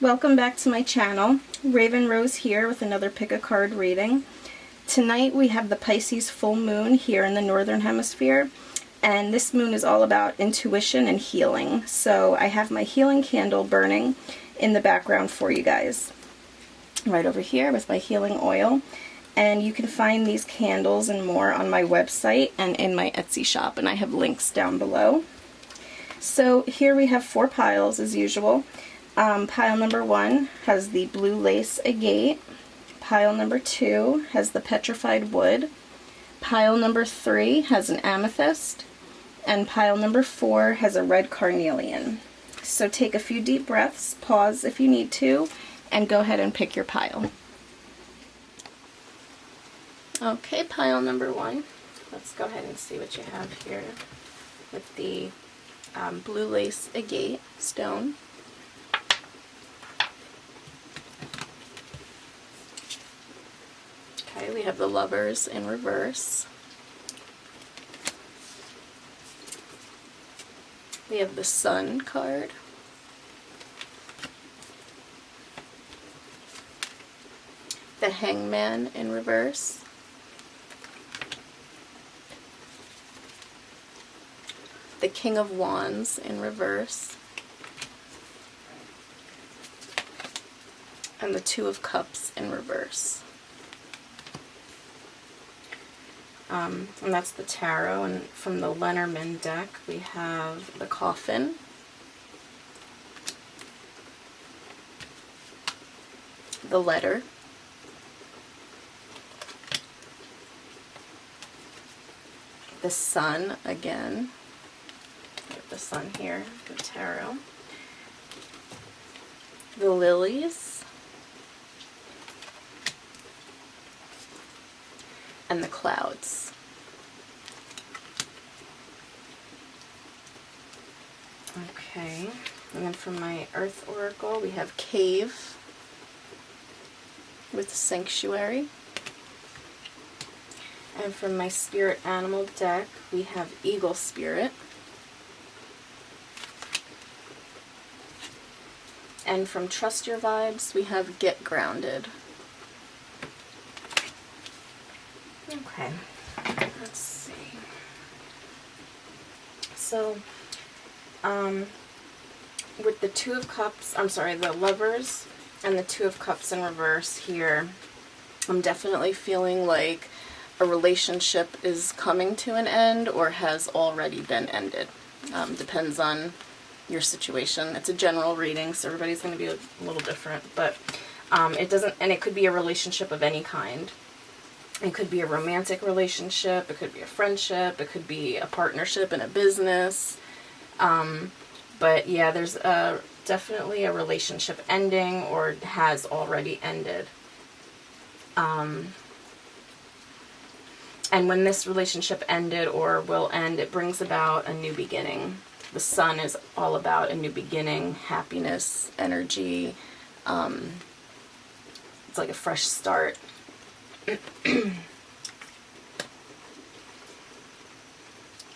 Welcome back to my channel. Raven Rose here with another pick a card reading. Tonight we have the Pisces full moon here in the northern hemisphere, and this moon is all about intuition and healing. So I have my healing candle burning in the background for you guys. Right over here with my healing oil. And you can find these candles and more on my website and in my Etsy shop, and I have links down below. So here we have 4 piles as usual. Pile number 1 has the blue lace agate. Pile number 2 has the petrified wood. Pile number 3 has an amethyst. And pile number 4 has a red carnelian. So take a few deep breaths, pause if you need to, and go ahead and pick your pile. Okay, pile number 1. Let's go ahead and see what you have here with the blue lace agate stone. Okay, we have the Lovers in reverse. We have the Sun card. The Hangman in reverse. The King of Wands in reverse. And the Two of Cups in reverse. And that's the tarot, and from the Lenormand deck we have the Coffin, the Letter, the Sun again, we have the Sun here, the tarot, the Lilies, and the Clouds. Okay, and then from my Earth Oracle we have Cave with Sanctuary. And from my Spirit Animal deck we have Eagle Spirit. And from Trust Your Vibes we have Get Grounded. Okay, let's see. So, with the Two of Cups, the Lovers and the Two of Cups in reverse here, I'm definitely feeling like a relationship is coming to an end or has already been ended. Depends on your situation. It's a general reading, so everybody's going to be a little different, but it could be a relationship of any kind. It could be a romantic relationship, it could be a friendship, it could be a partnership in a business. But yeah, there's definitely a relationship ending or has already ended. And when this relationship ended or will end, it brings about a new beginning. The Sun is all about a new beginning, happiness, energy. It's like a fresh start.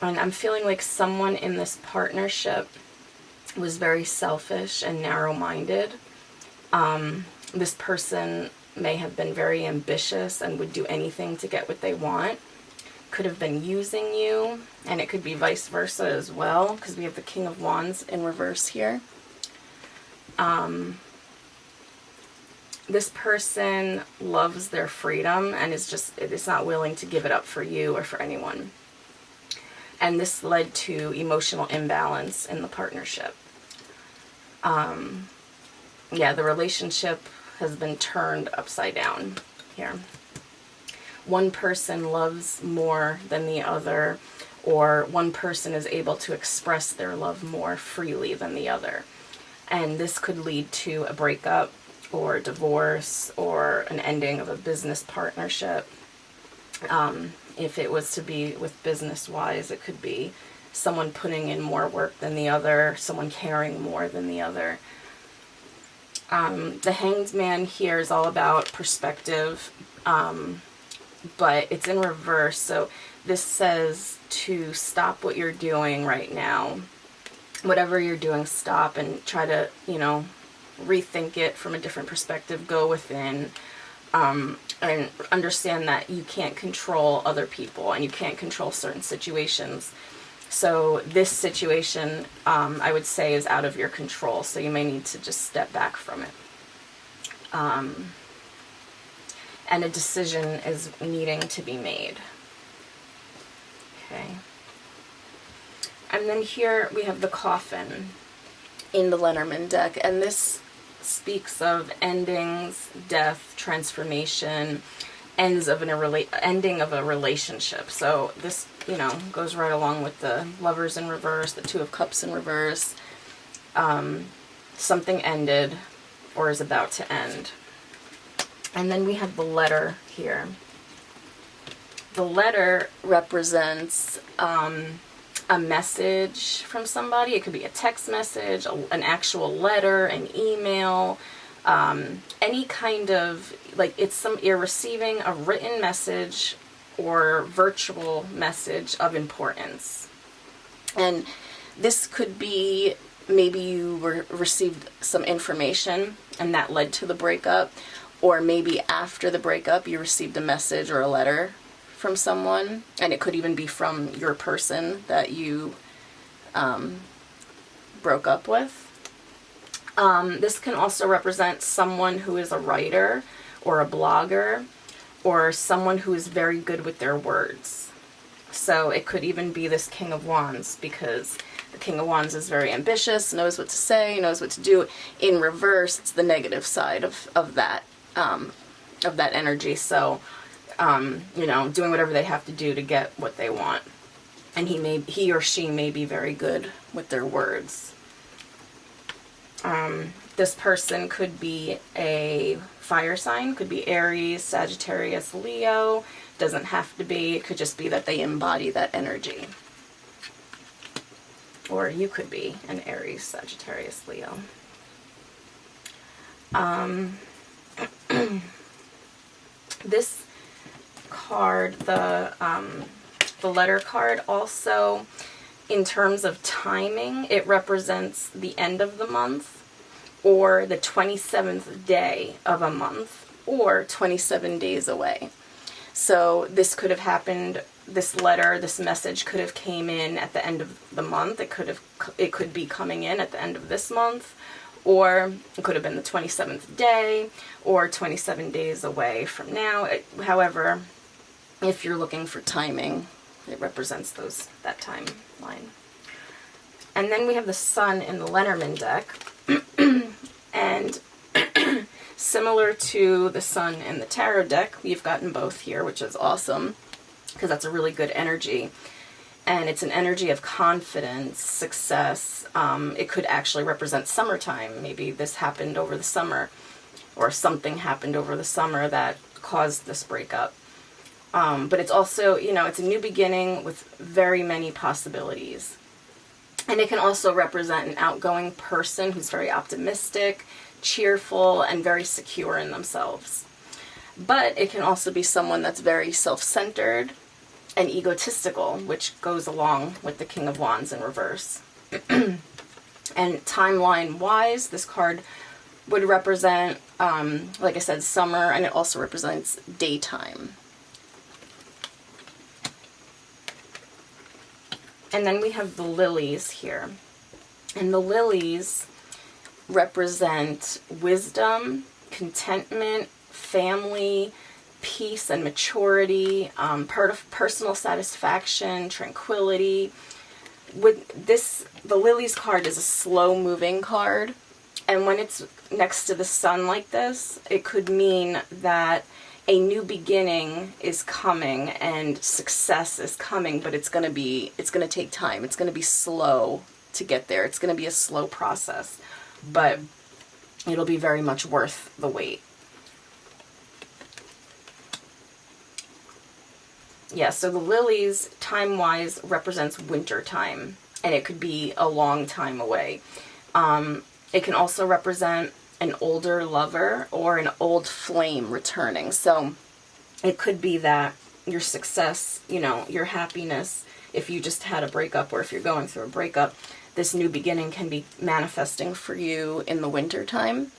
And I'm feeling like someone in this partnership was very selfish and narrow-minded. This person may have been very ambitious and would do anything to get what they want. Could have been using you, and it could be vice versa as well, because we have the King of Wands in reverse here. This person loves their freedom and is not willing to give it up for you or for anyone. And this led to emotional imbalance in the partnership. Yeah, the relationship has been turned upside down here. One person loves more than the other, or one person is able to express their love more freely than the other. And this could lead to a breakup or divorce or an ending of a business partnership. If it was to be with business-wise, it could be someone putting in more work than the other, someone caring more than the other. The Hanged Man here is all about perspective, but it's in reverse, so this says to stop what you're doing right now. Whatever you're doing, stop and try to, rethink it from a different perspective, go within, and understand that you can't control other people and you can't control certain situations. So this situation, I would say, is out of your control, so you may need to just step back from it. And a decision is needing to be made. Okay. And then here we have the Coffin in the Lenormand deck, and this speaks of endings, death, transformation, ending of a relationship. So this, you know, goes right along with the Lovers in reverse, the Two of Cups in reverse. Something ended or is about to end. And then we have the Letter here. The Letter represents a message from somebody. It could be a text message, an actual letter, an email, any kind of, like, you're receiving a written message or virtual message of importance. And this could be, maybe you received some information and that led to the breakup, or maybe after the breakup you received a message or a letter from someone, and it could even be from your person that you broke up with. This can also represent someone who is a writer or a blogger or someone who is very good with their words. So it could even be this King of Wands, because the King of Wands is very ambitious, knows what to say, knows what to do. In reverse, it's the negative side of that energy. So, you know, doing whatever they have to do to get what they want. And he or she may be very good with their words. This person could be a fire sign, could be Aries, Sagittarius, Leo. Doesn't have to be. It could just be that they embody that energy. Or you could be an Aries, Sagittarius, Leo. This card, the Letter card, also, in terms of timing, it represents the end of the month, or the 27th day of a month, or 27 days away. So this could have happened, this letter, this message could have came in at the end of the month. It could be coming in at the end of this month, or it could have been the 27th day, or 27 days away from now. However, if you're looking for timing, it represents that timeline. And then we have the Sun in the Lenormand deck. And similar to the Sun in the Tarot deck, we've gotten both here, which is awesome, because that's a really good energy. And it's an energy of confidence, success. It could actually represent summertime. Maybe this happened over the summer, or something happened over the summer that caused this breakup. But it's also, you know, it's a new beginning with very many possibilities. And it can also represent an outgoing person who's very optimistic, cheerful, and very secure in themselves. But it can also be someone that's very self-centered and egotistical, which goes along with the King of Wands in reverse. And timeline-wise, this card would represent, like I said, summer, and it also represents daytime. And then we have the lilies here. And the lilies represent wisdom, contentment, family, peace and maturity, personal satisfaction, tranquility. With this, the lilies card is a slow-moving card. And when it's next to the sun like this, it could mean that a new beginning is coming and success is coming, but it's going to take time. It's going to be slow to get there. It's going to be a slow process, but it'll be very much worth the wait. Yeah, so the lilies, time-wise, represents winter time, and it could be a long time away. It can also represent an older lover or an old flame returning. So it could be that your success, you know, your happiness, if you just had a breakup or if you're going through a breakup, this new beginning can be manifesting for you in the winter time.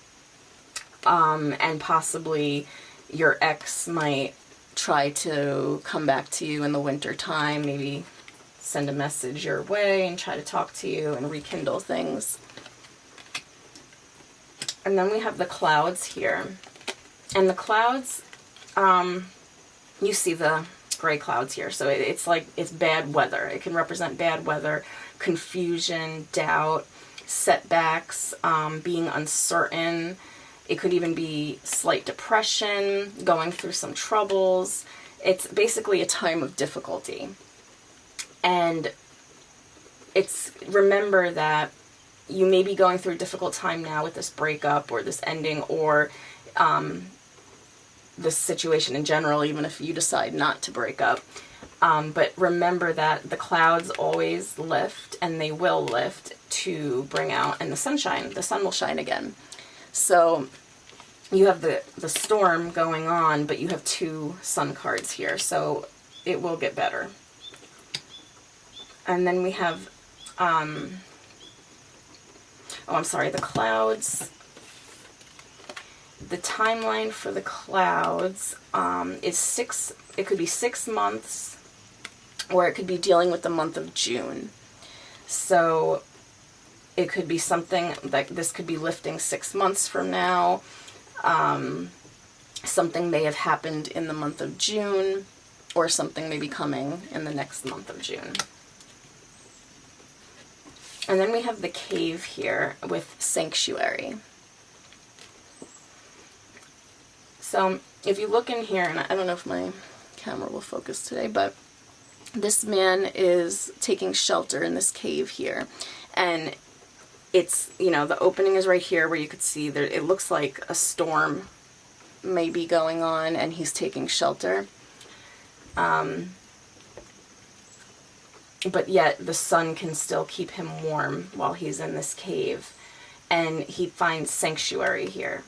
And possibly your ex might try to come back to you in the winter time, maybe send a message your way and try to talk to you and rekindle things. And then we have the clouds here. And the clouds, you see the gray clouds here. So it's like, it's bad weather. It can represent bad weather, confusion, doubt, setbacks, being uncertain. It could even be slight depression, going through some troubles. It's basically a time of difficulty. And remember that you may be going through a difficult time now with this breakup or this ending, or this situation in general, even if you decide not to break up. But remember that the clouds always lift, and they will lift to bring out, and the sun will shine again. So you have the storm going on, but you have 2 sun cards here, so it will get better. And then we have, the clouds. The timeline for the clouds is it could be 6 months, or it could be dealing with the month of June. So it could be something like this could be lifting 6 months from now. Something may have happened in the month of June, or something may be coming in the next month of June. And then we have the cave here with sanctuary. So if you look in here, and I don't know if my camera will focus today, but this man is taking shelter in this cave here. And it's, the opening is right here where you could see there, it looks like a storm may be going on, and he's taking shelter. But yet the sun can still keep him warm while he's in this cave. And he finds sanctuary here.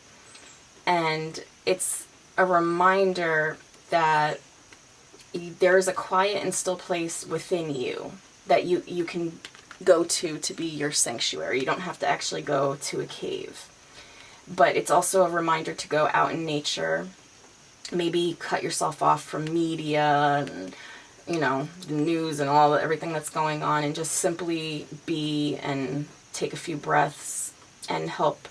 And it's a reminder that there is a quiet and still place within you that you can go to be your sanctuary. You don't have to actually go to a cave. But it's also a reminder to go out in nature, maybe cut yourself off from media and, the news and everything that's going on, and just simply be and take a few breaths and help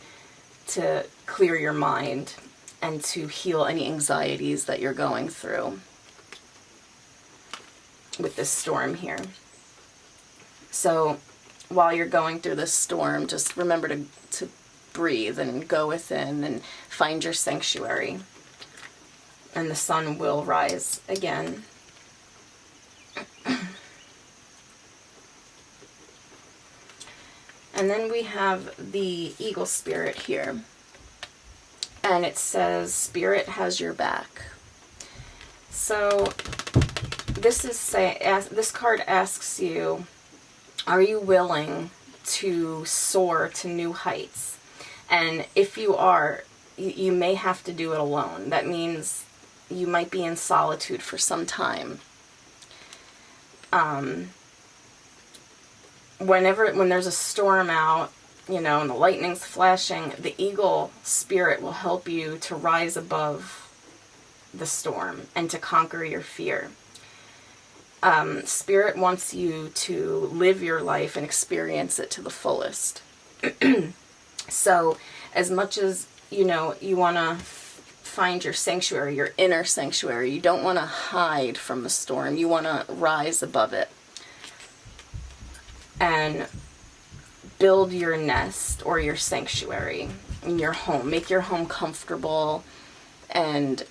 to clear your mind and to heal any anxieties that you're going through with this storm here. So while you're going through this storm, just remember to breathe and go within and find your sanctuary. And the sun will rise again. And then we have the eagle spirit here. And it says, Spirit has your back. So this card asks you, are you willing to soar to new heights? And if you are, you may have to do it alone. That means you might be in solitude for some time. When there's a storm out, and the lightning's flashing, the eagle spirit will help you to rise above the storm and to conquer your fear. Spirit wants you to live your life and experience it to the fullest. So as much as, you want to find your sanctuary, your inner sanctuary, you don't want to hide from the storm. You want to rise above it and build your nest or your sanctuary in your home. Make your home comfortable and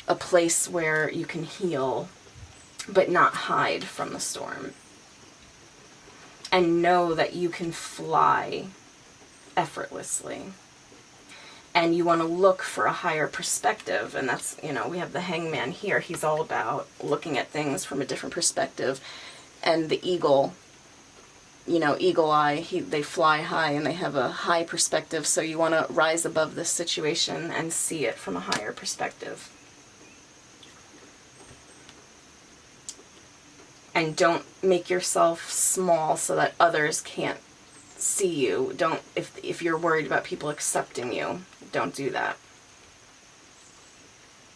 a place where you can heal, but not hide from the storm. And know that you can fly effortlessly. And you want to look for a higher perspective. And that's, we have the hangman here. He's all about looking at things from a different perspective. And the eagle, eagle eye, they fly high and they have a high perspective. So you want to rise above this situation and see it from a higher perspective. And don't make yourself small so that others can't see you. Don't, if you're worried about people accepting you, don't do that.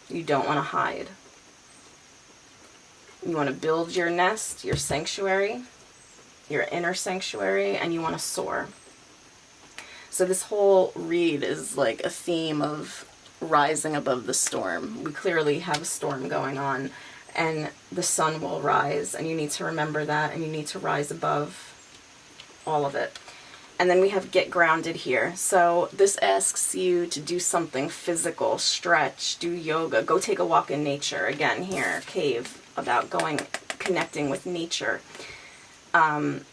You don't want to hide. You want to build your nest, your sanctuary, your inner sanctuary, and you want to soar. So this whole read is like a theme of rising above the storm. We clearly have a storm going on, and the sun will rise, and you need to remember that, and you need to rise above all of it. And then we have get grounded here. So this asks you to do something physical, stretch, do yoga, go take a walk in nature. Again, here, cave, about connecting with nature. You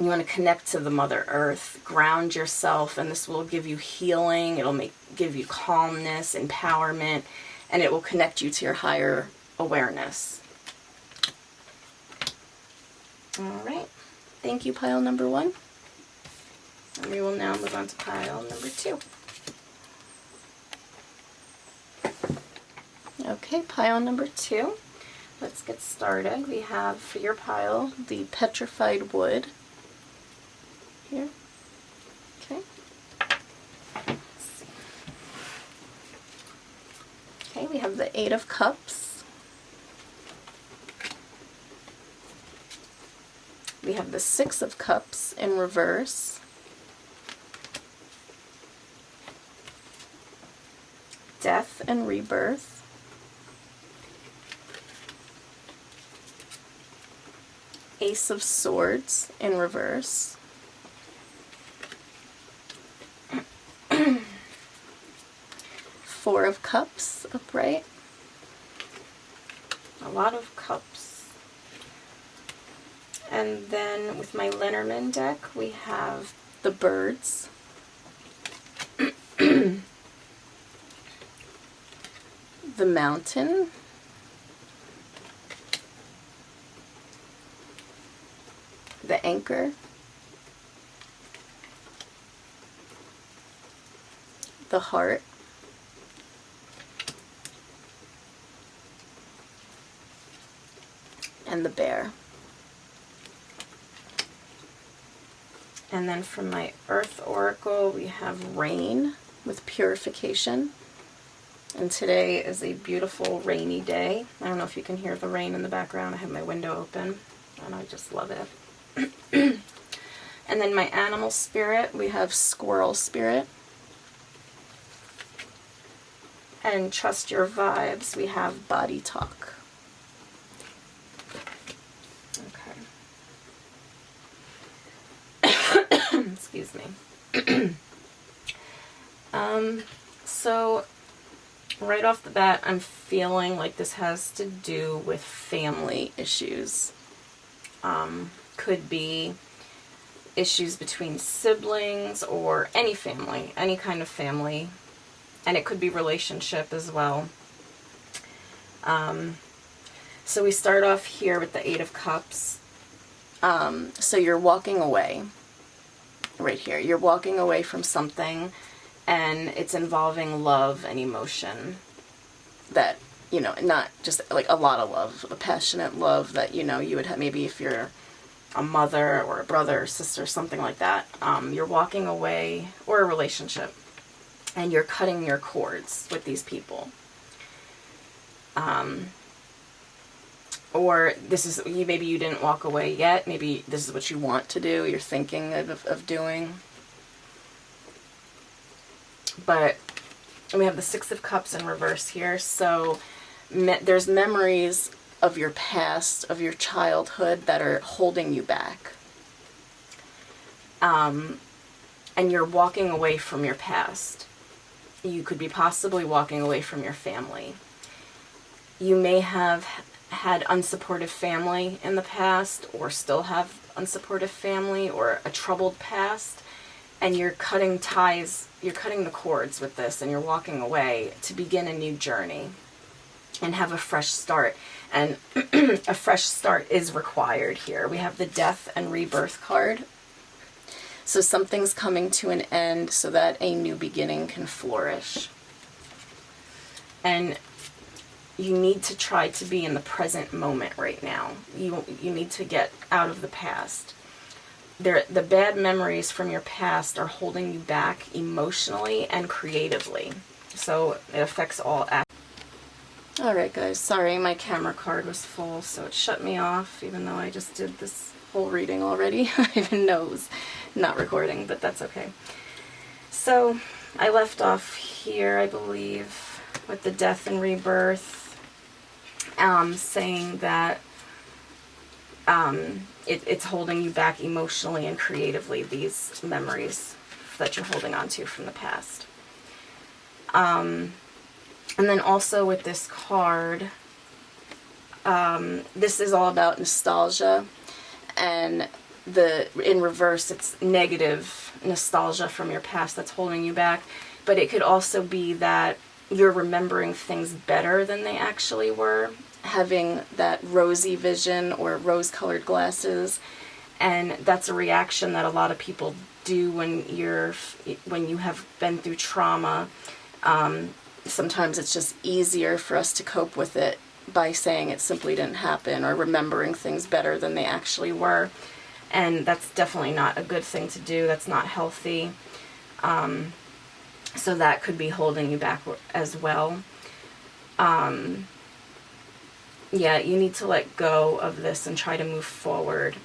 want to connect to the Mother Earth, ground yourself, and this will give you healing. It'll give you calmness, empowerment, and it will connect you to your higher awareness. All right. Thank you, pile number 1. And we will now move on to pile number 2. Okay, pile number 2. Let's get started. We have for your pile the petrified wood. Here. Okay. Let's see. Okay, we have the 8 of Cups. We have the 6 of Cups in reverse. Death and rebirth. Ace of Swords in reverse. Four of Cups upright. A lot of cups. And then with my Lenormand deck, we have the birds. The mountain. The anchor. The heart. And the bear. And then from my Earth Oracle, we have rain with purification. And today is a beautiful rainy day. I don't know if you can hear the rain in the background. I have my window open, and I just love it. And then my animal spirit, we have squirrel spirit. And trust your vibes, we have body talk. Okay. Excuse me. So right off the bat, I'm feeling like this has to do with family issues. Could be issues between siblings or any family, any kind of family. And it could be relationship as well. So we start off here with the 8 of Cups. So you're walking away. Right here. You're walking away from something, and it's involving love and emotion. That, you know, not just like a lot of love, a passionate love that, you know, you would have maybe if you're a mother or a brother or sister, something like that. You're walking away, or a relationship, and you're cutting your cords with these people. Or this is, maybe you didn't walk away yet, maybe this is what you want to do, you're thinking of doing. But we have the 6 of Cups in reverse here, so there's memories of your past, of your childhood that are holding you back. And you're walking away from your past. You could be possibly walking away from your family. You may have had unsupportive family in the past, or still have unsupportive family, or a troubled past, and you're cutting ties, you're cutting the cords with this, and you're walking away to begin a new journey and have a fresh start. And a fresh start is required here. We have the Death and Rebirth card. So something's coming to an end so that a new beginning can flourish. And you need to try to be in the present moment right now. You need to get out of the past. The bad memories from your past are holding you back emotionally and creatively. So it affects all aspects. Alright guys, sorry my camera card was full, so it shut me off, even though I just did this whole reading already. I even know it was not recording, but that's okay. So I left off here, I believe, with the death and rebirth, saying that it's holding you back emotionally and creatively, these memories that you're holding on to from the past. And then also with this card, this is all about nostalgia, and in reverse, it's negative nostalgia from your past that's holding you back. But it could also be that you're remembering things better than they actually were, having that rosy vision or rose-colored glasses, and that's a reaction that a lot of people do when you have been through trauma. Sometimes it's just easier for us to cope with it by saying it simply didn't happen, or remembering things better than they actually were. And that's definitely not a good thing to do. That's not healthy. So that could be holding you back as well. Yeah, you need to let go of this and try to move forward.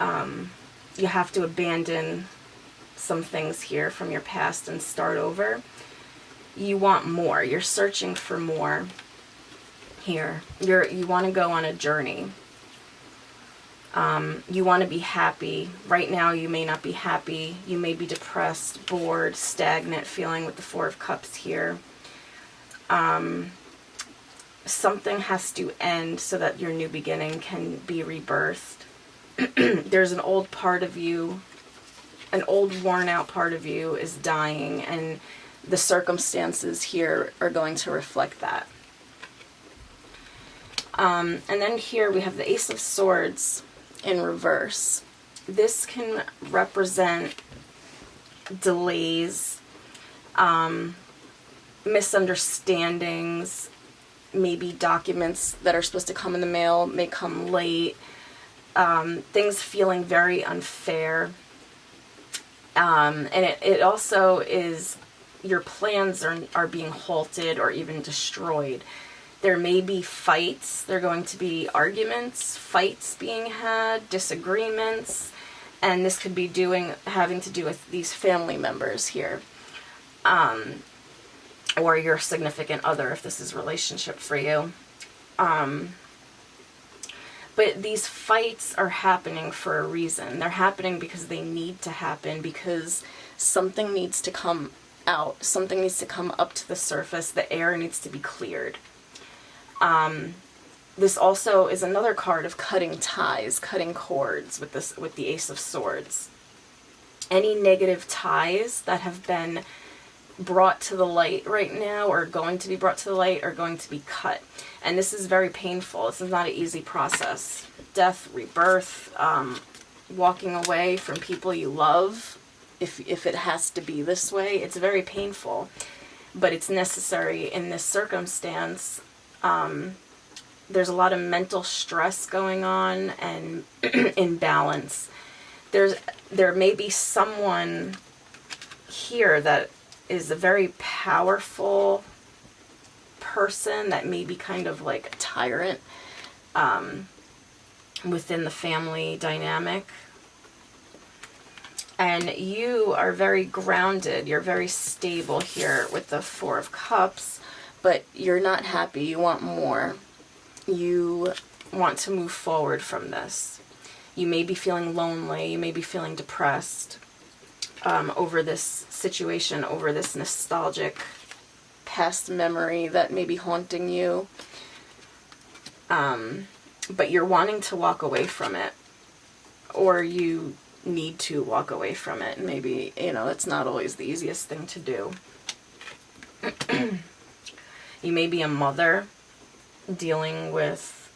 You have to abandon some things here from your past and start over. You want more. You're searching for more here. You want to go on a journey. You want to be happy. Right now you may not be happy. You may be depressed, bored, stagnant feeling with the Four of Cups here. Something has to end so that your new beginning can be rebirthed. There's an old part of you, an old worn out part of you is dying, and the circumstances here are going to reflect that. And then here we have the Ace of Swords in reverse. This can represent delays, misunderstandings, maybe documents that are supposed to come in the mail may come late, things feeling very unfair. And it also is your plans are being halted or even destroyed. There may be fights. There are going to be arguments, fights being had, disagreements, and this could be having to do with these family members here, or your significant other if this is a relationship for you. But these fights are happening for a reason. They're happening because they need to happen, because something needs to come out. Something needs to come up to the surface. The air needs to be cleared. This also is another card of cutting ties, cutting cords with the Ace of Swords. Any negative ties that have been brought to the light right now, or going to be brought to the light, are going to be cut. And this is very painful. This is not an easy process. Death, rebirth, walking away from people you love, if it has to be this way, it's very painful. But it's necessary in this circumstance. There's a lot of mental stress going on and imbalance. There may be someone here that is a very powerful person that may be kind of like a tyrant within the family dynamic. And you are very grounded. You're very stable here with the Four of Cups, but you're not happy. You want more. You want to move forward from this. You may be feeling lonely. You may be feeling depressed over this situation, over this nostalgic past memory that may be haunting you. But you're wanting to walk away from it, or you need to walk away from it. And maybe, it's not always the easiest thing to do. You may be a mother dealing with,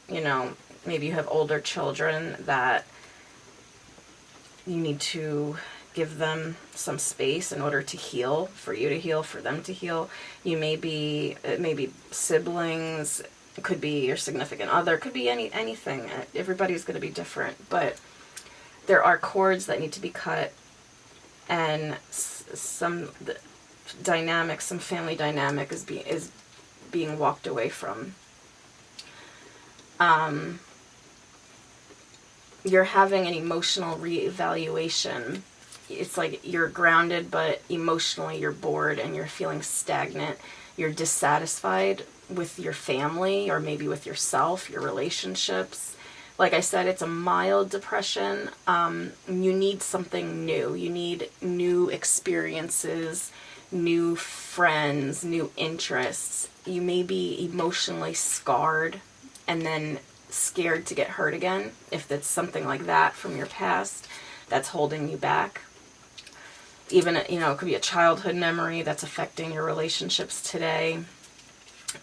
maybe you have older children that you need to give them some space in order to heal, for you to heal, for them to heal. It may be siblings, It could be your significant other. It could be anything. Everybody's going to be different. But there are cords that need to be cut. And some dynamic, some family dynamic is being walked away from. You're having an emotional reevaluation. It's like you're grounded, but emotionally you're bored and you're feeling stagnant. You're dissatisfied with your family or maybe with yourself, your relationships. Like I said, it's a mild depression. You need something new. You need new experiences, new friends, new interests. You may be emotionally scarred and then scared to get hurt again, if it's something like that from your past that's holding you back. Even, it could be a childhood memory that's affecting your relationships today.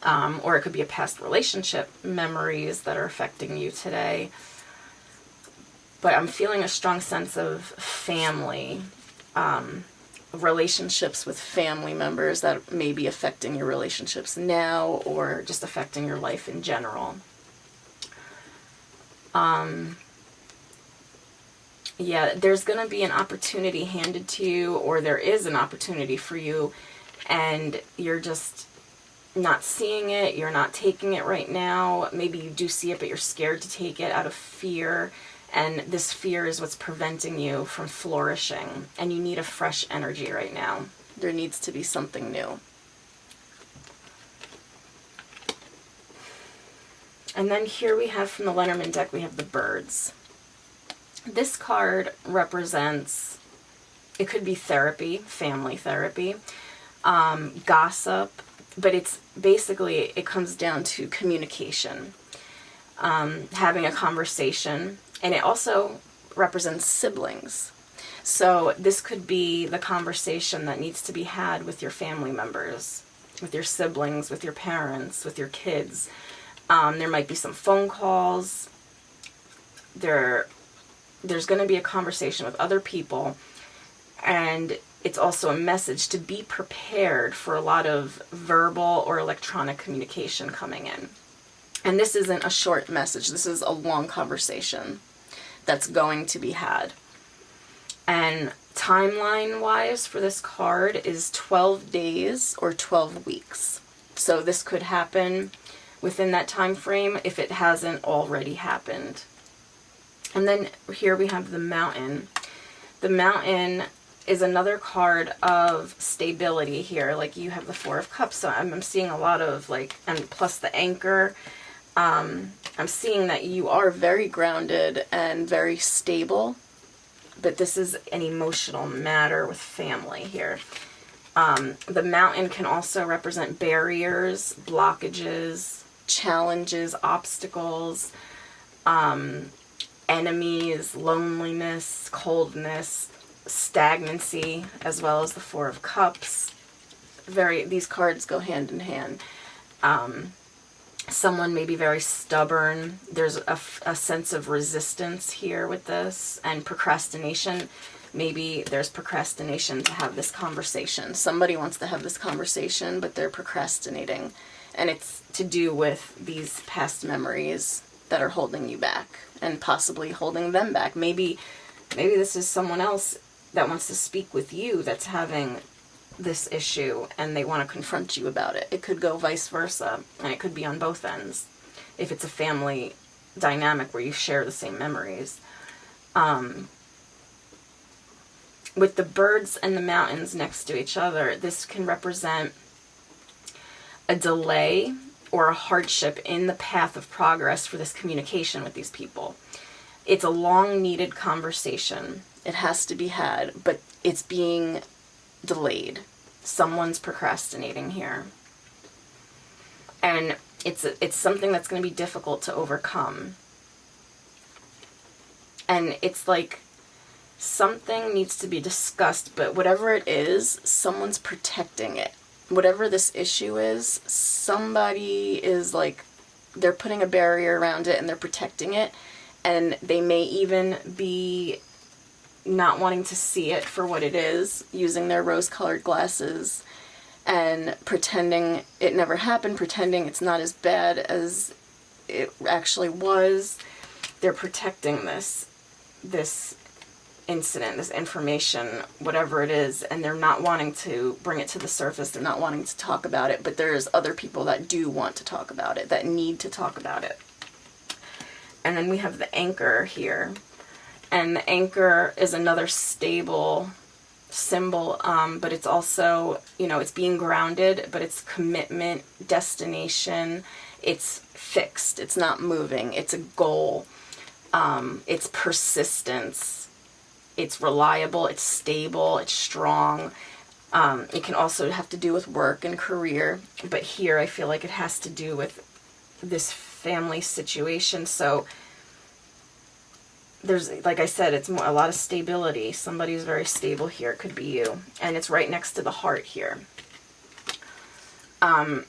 Or it could be a past relationship memories that are affecting you today. But I'm feeling a strong sense of family, relationships with family members that may be affecting your relationships now or just affecting your life in general. Yeah, there's going to be an opportunity handed to you, or there is an opportunity for you, and you're just not seeing it, you're not taking it right now. Maybe you do see it, but you're scared to take it out of fear, and this fear is what's preventing you from flourishing, and you need a fresh energy right now. There needs to be something new. And then here we have from the Lenormand deck, we have the birds. This card represents, it could be therapy, family therapy, gossip, but it's basically, it comes down to communication, having a conversation, and it also represents siblings. So this could be the conversation that needs to be had with your family members, with your siblings, with your parents, with your kids. There might be some phone calls. There's going to be a conversation with other people, and it's also a message to be prepared for a lot of verbal or electronic communication coming in. And this isn't a short message. This is a long conversation that's going to be had. And timeline-wise for this card is 12 days or 12 weeks. So this could happen within that time frame if it hasn't already happened. And then here we have the Mountain. The Mountain is another card of stability here. Like you have the Four of Cups, so I'm seeing a lot of and plus the Anchor. I'm seeing that you are very grounded and very stable, but this is an emotional matter with family here. The Mountain can also represent barriers, blockages, challenges, obstacles, enemies, loneliness, coldness, stagnancy, as well as the Four of Cups. These cards go hand in hand. Someone may be very stubborn. There's a sense of resistance here with this, and procrastination. Maybe there's procrastination to have this conversation. Somebody wants to have this conversation, but they're procrastinating. And it's to do with these past memories that are holding you back and possibly holding them back. Maybe this is someone else that wants to speak with you that's having this issue and they want to confront you about it. It could go vice versa, and it could be on both ends if it's a family dynamic where you share the same memories. With the birds and the mountains next to each other, this can represent a delay or a hardship in the path of progress for this communication with these people. It's a long-needed conversation. It has to be had, but it's being delayed. Someone's procrastinating here. And it's something that's going to be difficult to overcome. And it's like something needs to be discussed, but whatever it is, someone's protecting it. Whatever this issue is, somebody is they're putting a barrier around it and they're protecting it, and they may even be not wanting to see it for what it is, using their rose-colored glasses, and pretending it never happened, pretending it's not as bad as it actually was. They're protecting this incident, this information, whatever it is, and they're not wanting to bring it to the surface. They're not wanting to talk about it, but there's other people that do want to talk about it, that need to talk about it. And then we have the anchor here. And the anchor is another stable symbol, but it's also, you know, it's being grounded, but it's commitment, destination, it's fixed, it's not moving, it's a goal, it's persistence, it's reliable, it's stable, it's strong. It can also have to do with work and career, but here I feel like it has to do with this family situation. So there's, like I said, it's a lot of stability. Somebody's very stable here. It could be you. And it's right next to the heart here. The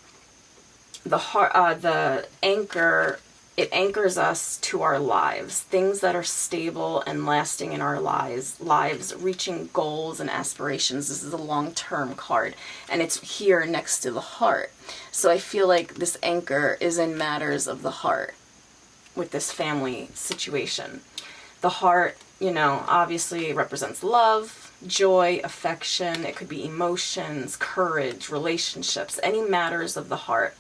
anchor, it anchors us to our lives. Things that are stable and lasting in our lives, reaching goals and aspirations. This is a long-term card. And it's here next to the heart. So I feel like this anchor is in matters of the heart with this family situation. The heart, you know, obviously represents love, joy, affection. It could be emotions, courage, relationships, any matters of the heart.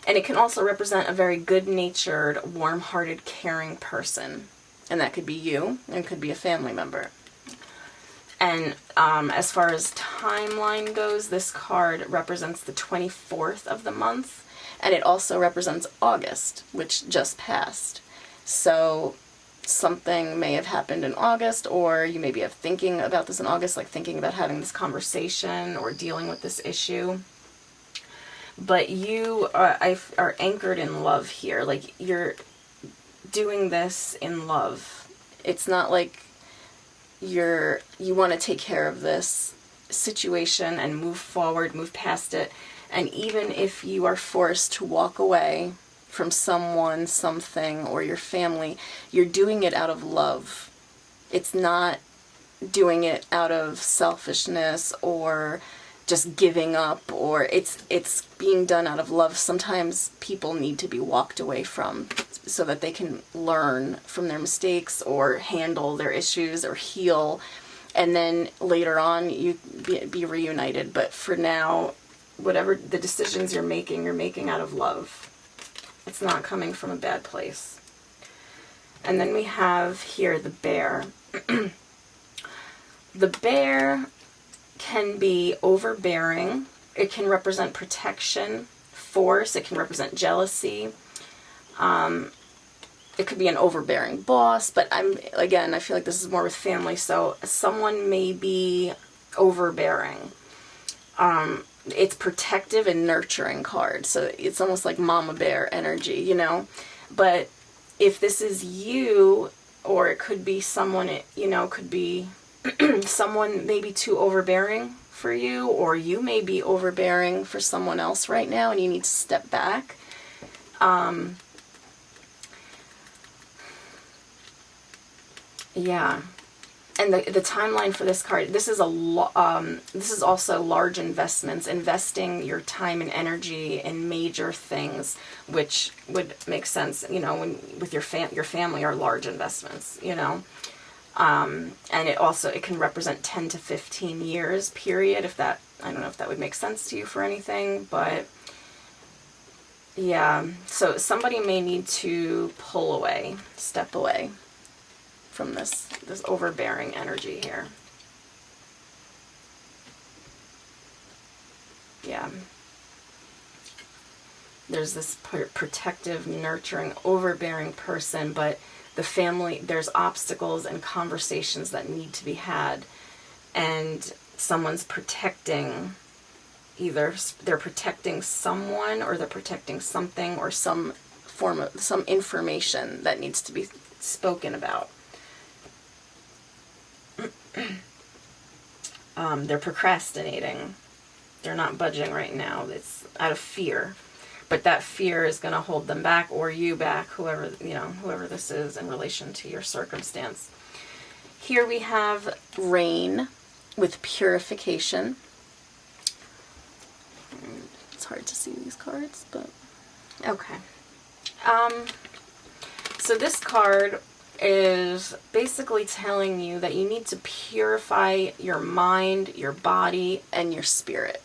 And it can also represent a very good-natured, warm-hearted, caring person. And that could be you, and it could be a family member. And as far as timeline goes, this card represents the 24th of the month. And it also represents August, which just passed. So something may have happened in August, or you may be thinking about this in August, like thinking about having this conversation or dealing with this issue. But you are anchored in love here. Like, you're doing this in love. It's not like you want to take care of this situation and move forward, move past it. And even if you are forced to walk away from someone, something, or your family, you're doing it out of love. It's not doing it out of selfishness or just giving up, or it's being done out of love. Sometimes people need to be walked away from so that they can learn from their mistakes or handle their issues or heal, and then later on you be reunited. But for now, whatever the decisions you're making out of love. It's not coming from a bad place. And then we have here the bear. The bear can be overbearing. It can represent protection, force. It can represent jealousy. It could be an overbearing boss. But I feel like this is more with family. So someone may be overbearing. It's protective and nurturing card. So it's almost like mama bear energy, you know. But if this is you, or it could be someone, you know, could be someone maybe too overbearing for you, or you may be overbearing for someone else right now and you need to step back. Yeah. And the timeline for this card, this is also large investments, investing your time and energy in major things, which would make sense, you know, when with your family are large investments, you know. And it can represent 10 to 15 years period, I don't know if that would make sense to you for anything, but yeah. So somebody may need to pull away, step away from this overbearing energy here. Yeah. There's this protective, nurturing, overbearing person, but the family, there's obstacles and conversations that need to be had, and someone's protecting, either they're protecting someone or they're protecting something or some form of some information that needs to be spoken about. They're procrastinating. They're not budging right now. It's out of fear. But that fear is going to hold them back, or you back, whoever this is in relation to your circumstance. Here we have rain with purification. it's hard to see these cards, but okay. So this card is basically telling you that you need to purify your mind, your body, and your spirit.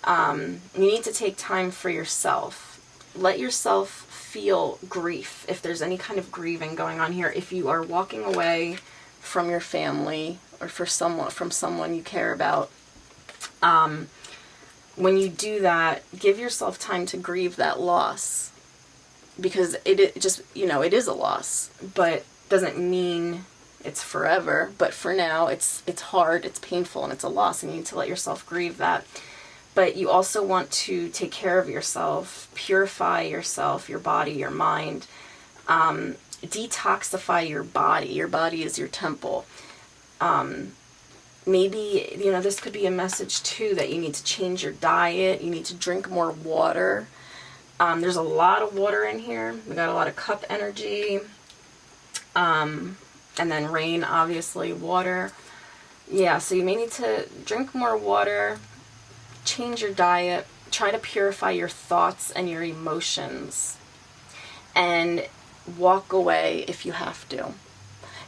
You need to take time for yourself. Let yourself feel grief if there's any kind of grieving going on here. If you are walking away from your family or from someone you care about, when you do that, give yourself time to grieve that loss, because it just, it is a loss, but doesn't mean it's forever. But for now, it's hard, it's painful, and it's a loss, and you need to let yourself grieve that. But you also want to take care of yourself, purify yourself, your body, your mind, detoxify your body. Your body is your temple. Maybe, this could be a message too, that you need to change your diet. You need to drink more water. There's a lot of water in here. We got a lot of cup energy. And then rain, obviously, water. Yeah, so you may need to drink more water, change your diet, try to purify your thoughts and your emotions, and walk away if you have to.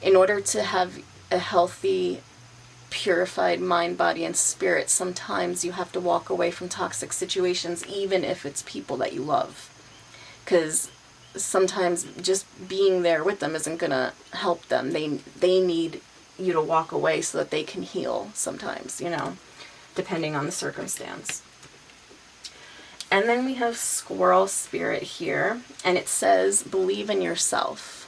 In order to have a healthy, purified mind, body, and spirit, sometimes you have to walk away from toxic situations, even if it's people that you love. Because sometimes just being there with them isn't going to help them. They need you to walk away so that they can heal sometimes, depending on the circumstance. And then we have Squirrel Spirit here, and it says, believe in yourself.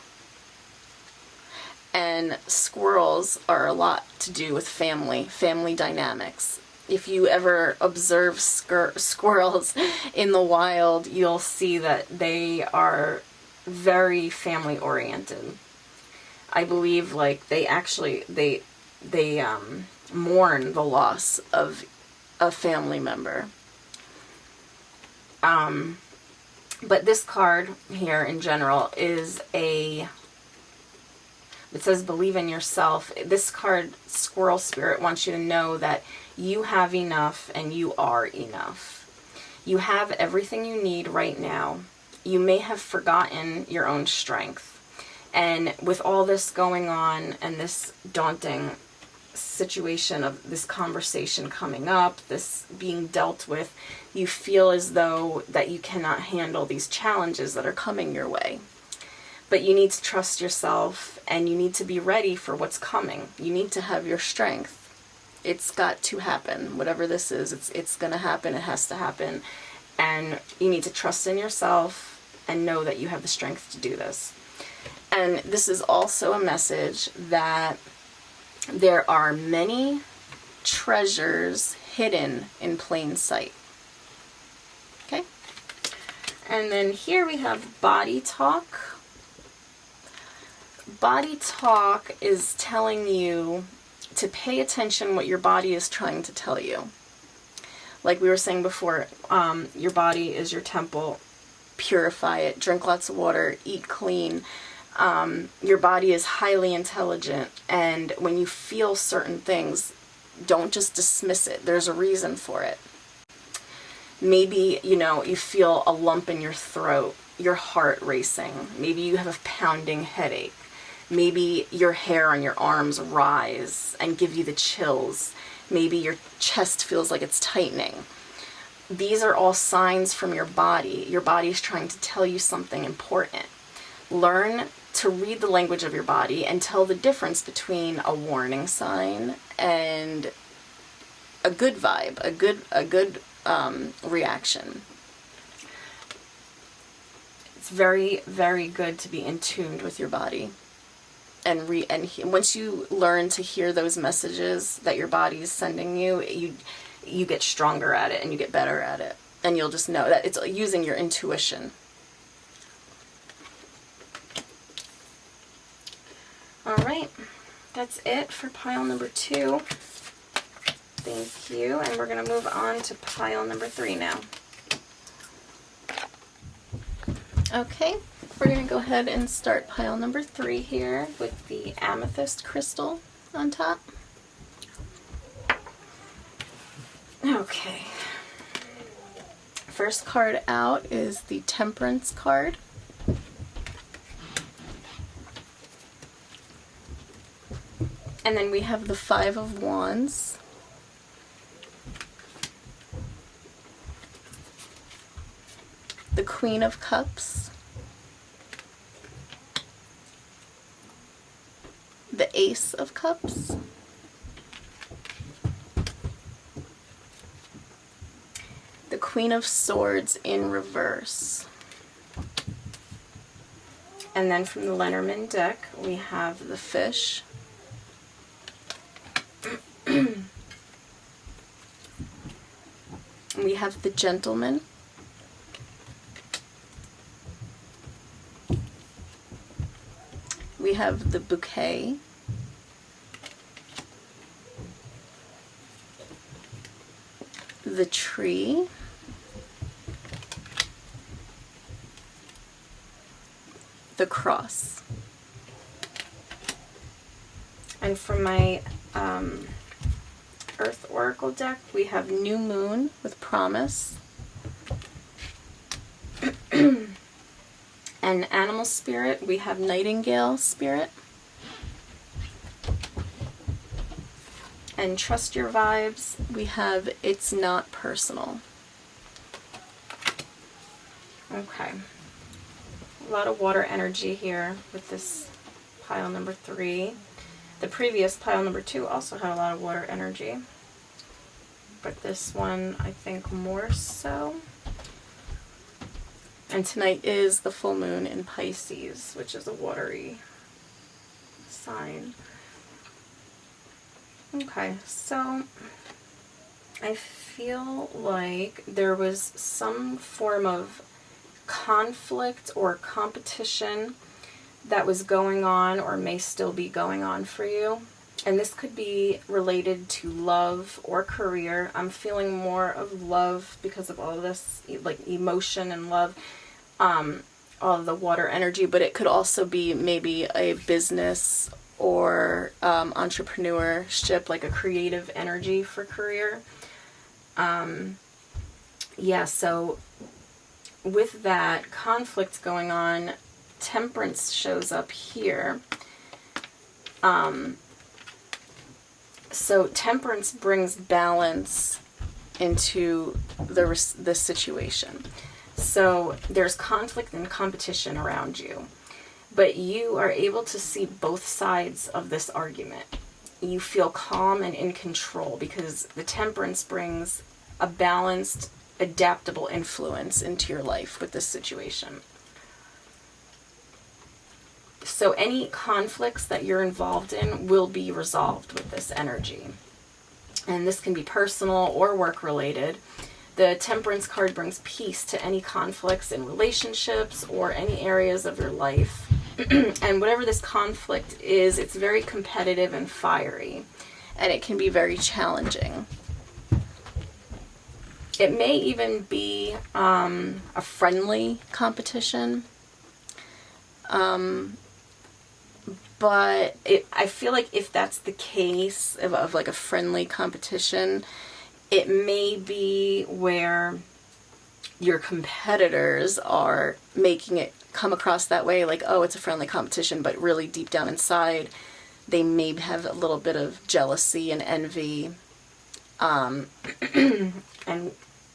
And squirrels are a lot to do with family dynamics. If you ever observe squirrels in the wild, you'll see that they are very family oriented. I believe they mourn the loss of a family member. But this card here in general it says believe in yourself. This card, Squirrel Spirit, wants you to know that you have enough and you are enough. You have everything you need right now. You may have forgotten your own strength. And with all this going on and this daunting situation of this conversation coming up, this being dealt with, you feel as though that you cannot handle these challenges that are coming your way. But you need to trust yourself, and you need to be ready for what's coming. You need to have your strength. It's got to happen. Whatever this is, it's going to happen. It has to happen. And you need to trust in yourself and know that you have the strength to do this. And this is also a message that there are many treasures hidden in plain sight. Okay? And then here we have Body Talk. Body talk is telling you to pay attention what your body is trying to tell you. Like we were saying before, your body is your temple. Purify it. Drink lots of water. Eat clean. Your body is highly intelligent, and when you feel certain things, don't just dismiss it. There's a reason for it. Maybe, you feel a lump in your throat, your heart racing. Maybe you have a pounding headache. Maybe your hair on your arms rise and give you the chills. Maybe your chest feels like it's tightening. These are all signs from your body. Your body is trying to tell you something important. Learn to read the language of your body and tell the difference between a warning sign and a good vibe, a good reaction. It's very, very good to be in tune with your body. And once you learn to hear those messages that your body is sending you, you get stronger at it and you get better at it. And you'll just know that it's using your intuition. All right, that's it for pile number 2. Thank you. And we're going to move on to pile number 3 now. Okay, we're going to go ahead and start pile number 3 here with the amethyst crystal on top. Okay. First card out is the Temperance card. And then we have the Five of Wands. The Queen of Cups. The Ace of Cups. The Queen of Swords in reverse. And then from the Lenormand deck, we have the Fish. We have the Gentleman. We have the Bouquet. The Tree. The Cross. And from my Earth Oracle deck, we have New Moon with Promise. And Animal Spirit, we have Nightingale Spirit. And Trust Your Vibes, we have It's Not Personal. Okay. A lot of water energy here with this pile number 3. The previous pile number 2 also had a lot of water energy, but this one I think more so. And tonight is the full moon in Pisces, which is a watery sign. Okay, so I feel like there was some form of conflict or competition that was going on or may still be going on for you. And this could be related to love or career. I'm feeling more of love because of all this, like emotion and love, all of the water energy, but it could also be maybe a business or entrepreneurship, like a creative energy for career. Yeah, so with that conflict going on, Temperance shows up here. So Temperance brings balance into the situation. So there's conflict and competition around you, but you are able to see both sides of this argument. You feel calm and in control because the Temperance brings a balanced, adaptable influence into your life with this situation. So any conflicts that you're involved in will be resolved with this energy. And this can be personal or work related. The Temperance card brings peace to any conflicts in relationships or any areas of your life. And whatever this conflict is, it's very competitive and fiery. And it can be very challenging. It may even be a friendly competition. But I feel like if that's the case of like a friendly competition, it may be where your competitors are making it come across that way, like, oh, it's a friendly competition, but really deep down inside, they may have a little bit of jealousy and envy, and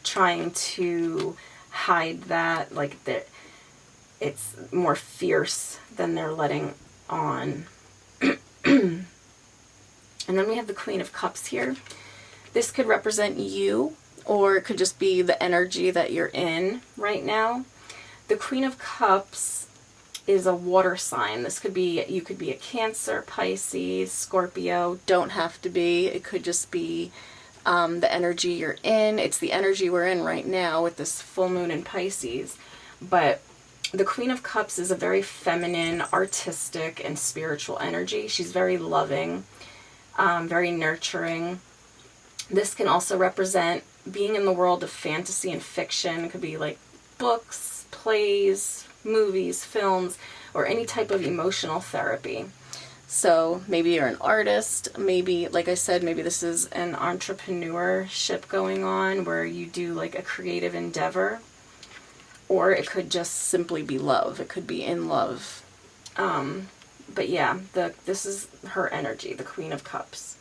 trying to hide that, like that it's more fierce than they're letting on. And then we have the Queen of Cups here. This could represent you, or it could just be the energy that you're in right now. The Queen of Cups is a water sign. This could be, you could be a Cancer, Pisces, Scorpio. Don't have to be. It could just be the energy you're in. It's the energy we're in right now with this full moon in Pisces. But the Queen of Cups is a very feminine, artistic, and spiritual energy. She's very loving, very nurturing. This can also represent being in the world of fantasy and fiction. It could be like books, plays, movies, films, or any type of emotional therapy. So maybe you're an artist, maybe, like I said, maybe this is an entrepreneurship going on where you do like a creative endeavor, or it could just simply be love. It could be in love. But yeah, this is her energy, the Queen of Cups.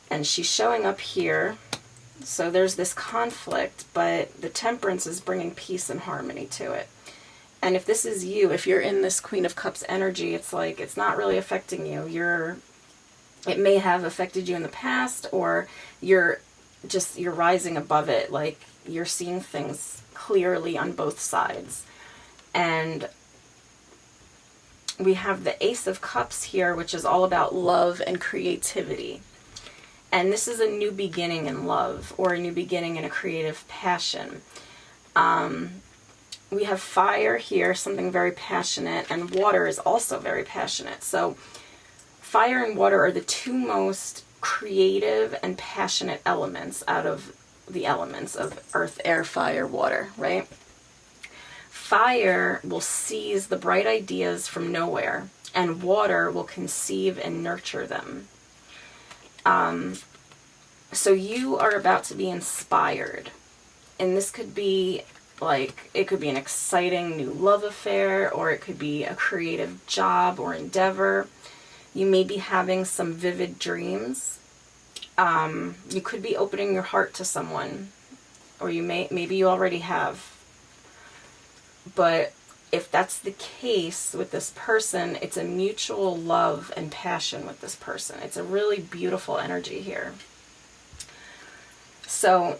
And she's showing up here. So there's this conflict, but the Temperance is bringing peace and harmony to it. And if this is you, if you're in this Queen of Cups energy, it's like it's not really affecting you. It may have affected you in the past, or you're rising above it. Like you're seeing things clearly on both sides. And we have the Ace of Cups here, which is all about love and creativity. And this is a new beginning in love, or a new beginning in a creative passion. We have fire here, something very passionate, and water is also very passionate. So fire and water are the two most creative and passionate elements out of the elements of earth, air, fire, water, right? Fire will seize the bright ideas from nowhere, and water will conceive and nurture them. So you are about to be inspired, and this could be like, it could be an exciting new love affair, or it could be a creative job or endeavor. You may be having some vivid dreams. You could be opening your heart to someone, or maybe you already have. But if that's the case with this person, it's a mutual love and passion with this person. It's a really beautiful energy here. So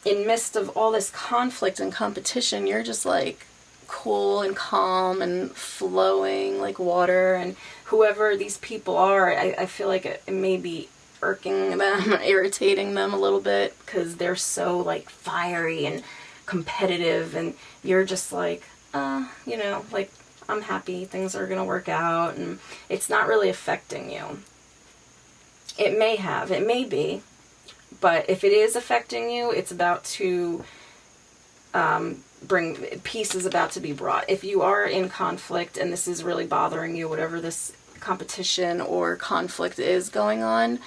in midst of all this conflict and competition, you're just like cool and calm and flowing like water. And whoever these people are, I feel like it may be irking them, irritating them a little bit, because they're so like fiery and competitive, and you're just like, like, I'm happy, things are gonna work out, and it's not really affecting you. It may be, but if it is affecting you, it's about to peace is about to be brought. If you are in conflict and this is really bothering you, whatever this competition or conflict is going on,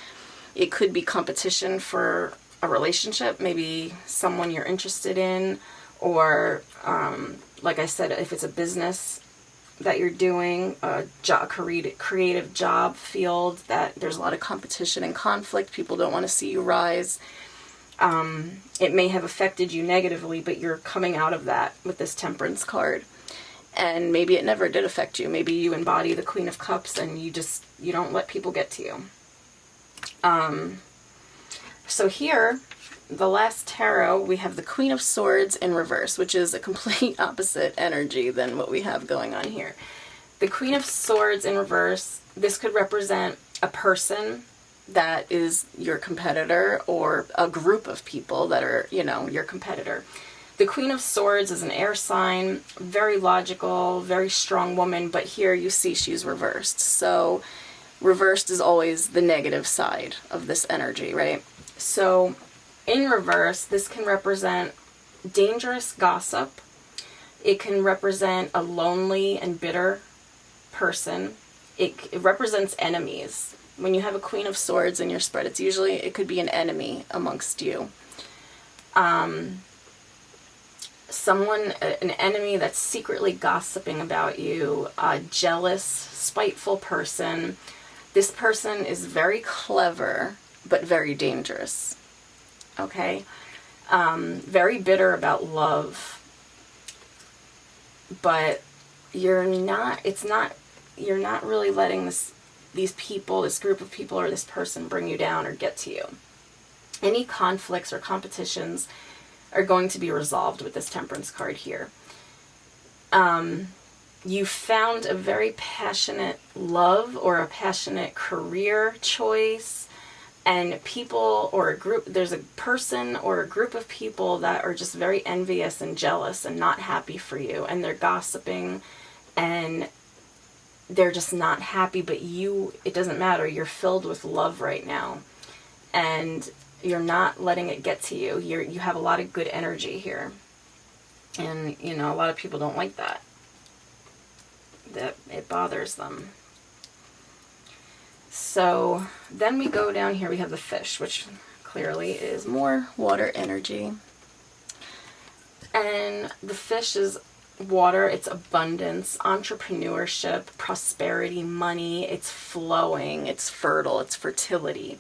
it could be competition for a relationship, maybe someone you're interested in, or like I said, if it's a business that you're doing, a creative job field that there's a lot of competition and conflict, people don't want to see you rise. It may have affected you negatively, but you're coming out of that with this Temperance card. And maybe it never did affect you. Maybe you embody the Queen of Cups and you don't let people get to you. So here, the last tarot, we have the Queen of Swords in reverse, which is a complete opposite energy than what we have going on here. The Queen of Swords in reverse, this could represent a person that is your competitor, or a group of people that are, your competitor. The Queen of Swords is an air sign, very logical, very strong woman, but here you see she's reversed. So reversed is always the negative side of this energy, right? So in reverse, this can represent dangerous gossip. It can represent a lonely and bitter person. It represents enemies. When you have a Queen of Swords in your spread, it could be an enemy amongst you. Someone, an enemy that's secretly gossiping about you, a jealous, spiteful person. This person is very clever, but very dangerous. Okay? Very bitter about love. But you're not really letting these people, this group of people, or this person bring you down or get to you. Any conflicts or competitions are going to be resolved with this Temperance card here. You found a very passionate love or a passionate career choice, and people or a group, there's a person or a group of people that are just very envious and jealous and not happy for you, and they're gossiping and they're just not happy, but it doesn't matter. You're filled with love right now, and you're not letting it get to you. You have a lot of good energy here, and a lot of people don't like that it bothers them. So then we go down here, we have the fish, which clearly is more water energy. And the fish is water, it's abundance, entrepreneurship, prosperity, money, it's flowing, it's fertile, it's fertility.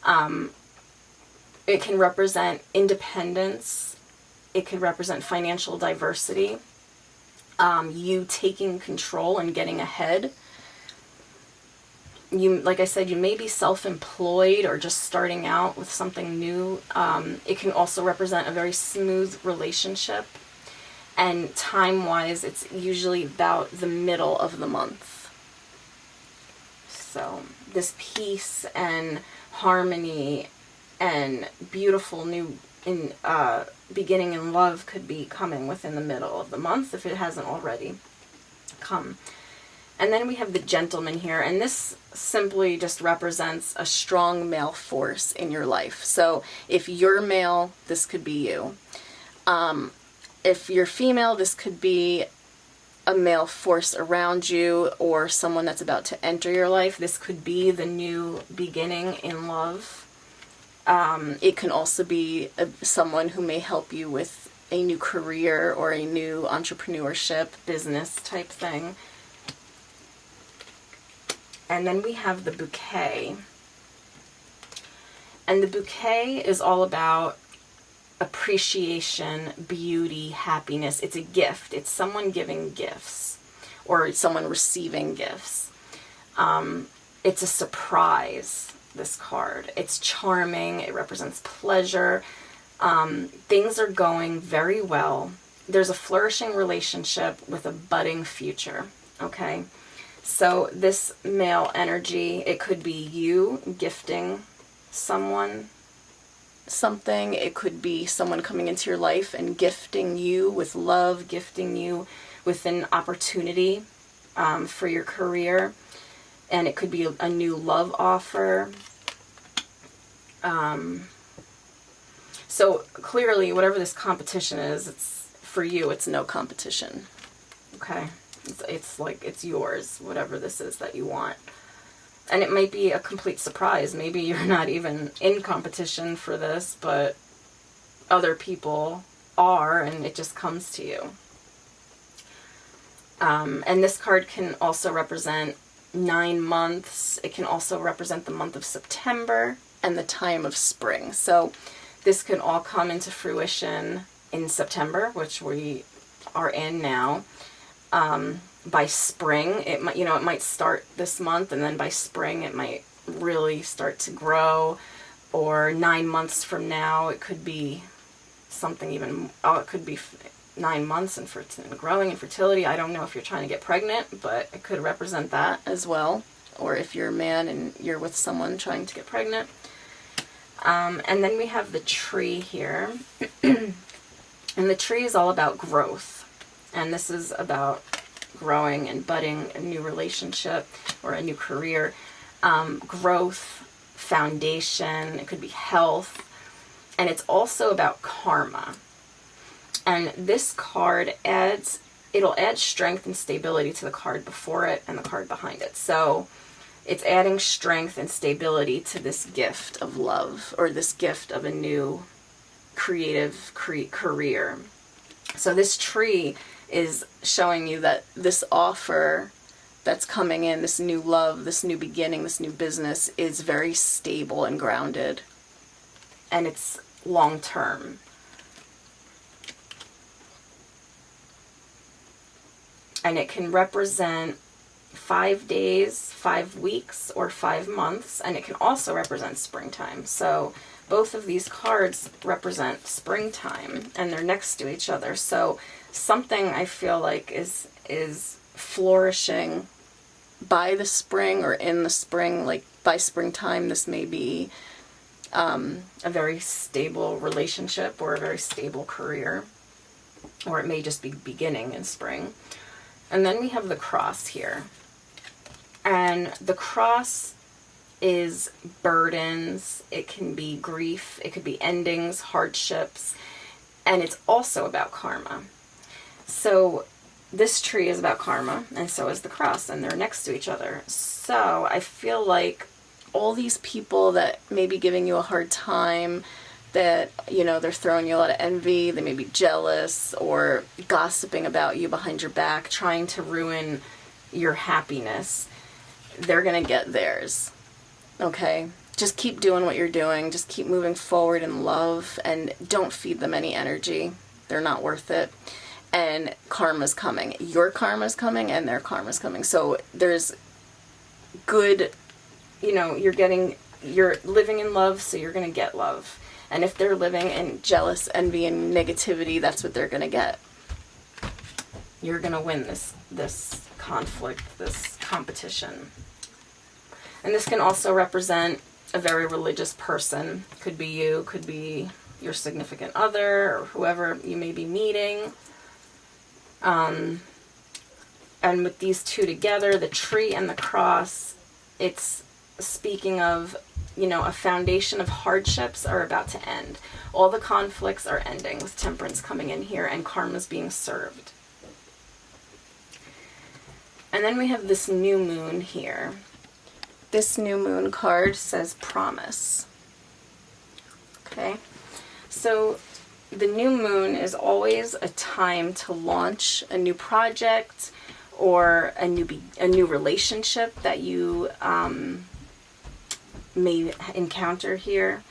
It can represent independence, it could represent financial diversity, you taking control and getting ahead. You, like I said, you may be self-employed or just starting out with something new. It can also represent a very smooth relationship. And time-wise, it's usually about the middle of the month. So this peace and harmony and beautiful new beginning in love could be coming within the middle of the month if it hasn't already come. And then we have the gentleman here, and this simply just represents a strong male force in your life. So if you're male, this could be you. If you're female, this could be a male force around you or someone that's about to enter your life. This could be the new beginning in love. It can also be someone who may help you with a new career or a new entrepreneurship, business type thing. And then we have the bouquet. And the bouquet is all about appreciation, beauty, happiness. It's a gift. It's someone giving gifts or someone receiving gifts. It's a surprise, this card. It's charming. It represents pleasure. Things are going very well. There's a flourishing relationship with a budding future. Okay? So this male energy, it could be you gifting someone something. It could be someone coming into your life and gifting you with love, gifting you with an opportunity for your career. And it could be a new love offer. So clearly, whatever this competition is, it's for you, it's no competition. Okay? It's like it's yours, whatever this is that you want. And it might be a complete surprise. Maybe you're not even in competition for this, but other people are, and it just comes to you. And this card can also represent 9 months. It can also represent the month of September and the time of spring. So this can all come into fruition in September, which we are in now. By spring, it might start this month, and then by spring it might really start to grow. Or 9 months from now, it could be something even. It could be 9 months and growing and fertility. I don't know if you're trying to get pregnant, but it could represent that as well. Or if you're a man and you're with someone trying to get pregnant. And then we have the tree here, and the tree is all about growth, and this is about growing and budding a new relationship or a new career, growth, foundation, it could be health, and it's also about karma. And this card it'll add strength and stability to the card before it and the card behind it. So it's adding strength and stability to this gift of love, or this gift of a new creative career. So this tree is showing you that this offer that's coming in, this new love, this new beginning, this new business, is very stable and grounded. And it's long term. And it can represent 5 days, 5 weeks, or 5 months. And it can also represent springtime. So both of these cards represent springtime, and they're next to each other. So something I feel like is flourishing by the spring or in the spring. Like by springtime, this may be a very stable relationship or a very stable career, or it may just be beginning in spring. And then we have the cross here, and the cross is burdens, it can be grief, it could be endings, hardships, and it's also about karma. So this tree is about karma, and so is the cross, and they're next to each other. So I feel like all these people that may be giving you a hard time, that, you know, they're throwing you a lot of envy, they may be jealous or gossiping about you behind your back, trying to ruin your happiness, they're gonna get theirs. Okay? Just keep doing what you're doing. Just keep moving forward in love, and don't feed them any energy. They're not worth it. And karma's coming. Your karma's coming and their karma's coming. So there's good, you know, you're living in love, so you're going to get love. And if they're living in jealous, envy, and negativity, that's what they're going to get. You're going to win this conflict, this competition. And this can also represent a very religious person. Could be you, could be your significant other, or whoever you may be meeting. And with these two together, the tree and the cross, it's speaking of, you know, a foundation of hardships are about to end. All the conflicts are ending, with temperance coming in here and karma's being served. And then we have this new moon here. This new moon card says promise. Okay? So the new moon is always a time to launch a new project or a new relationship that you may encounter here.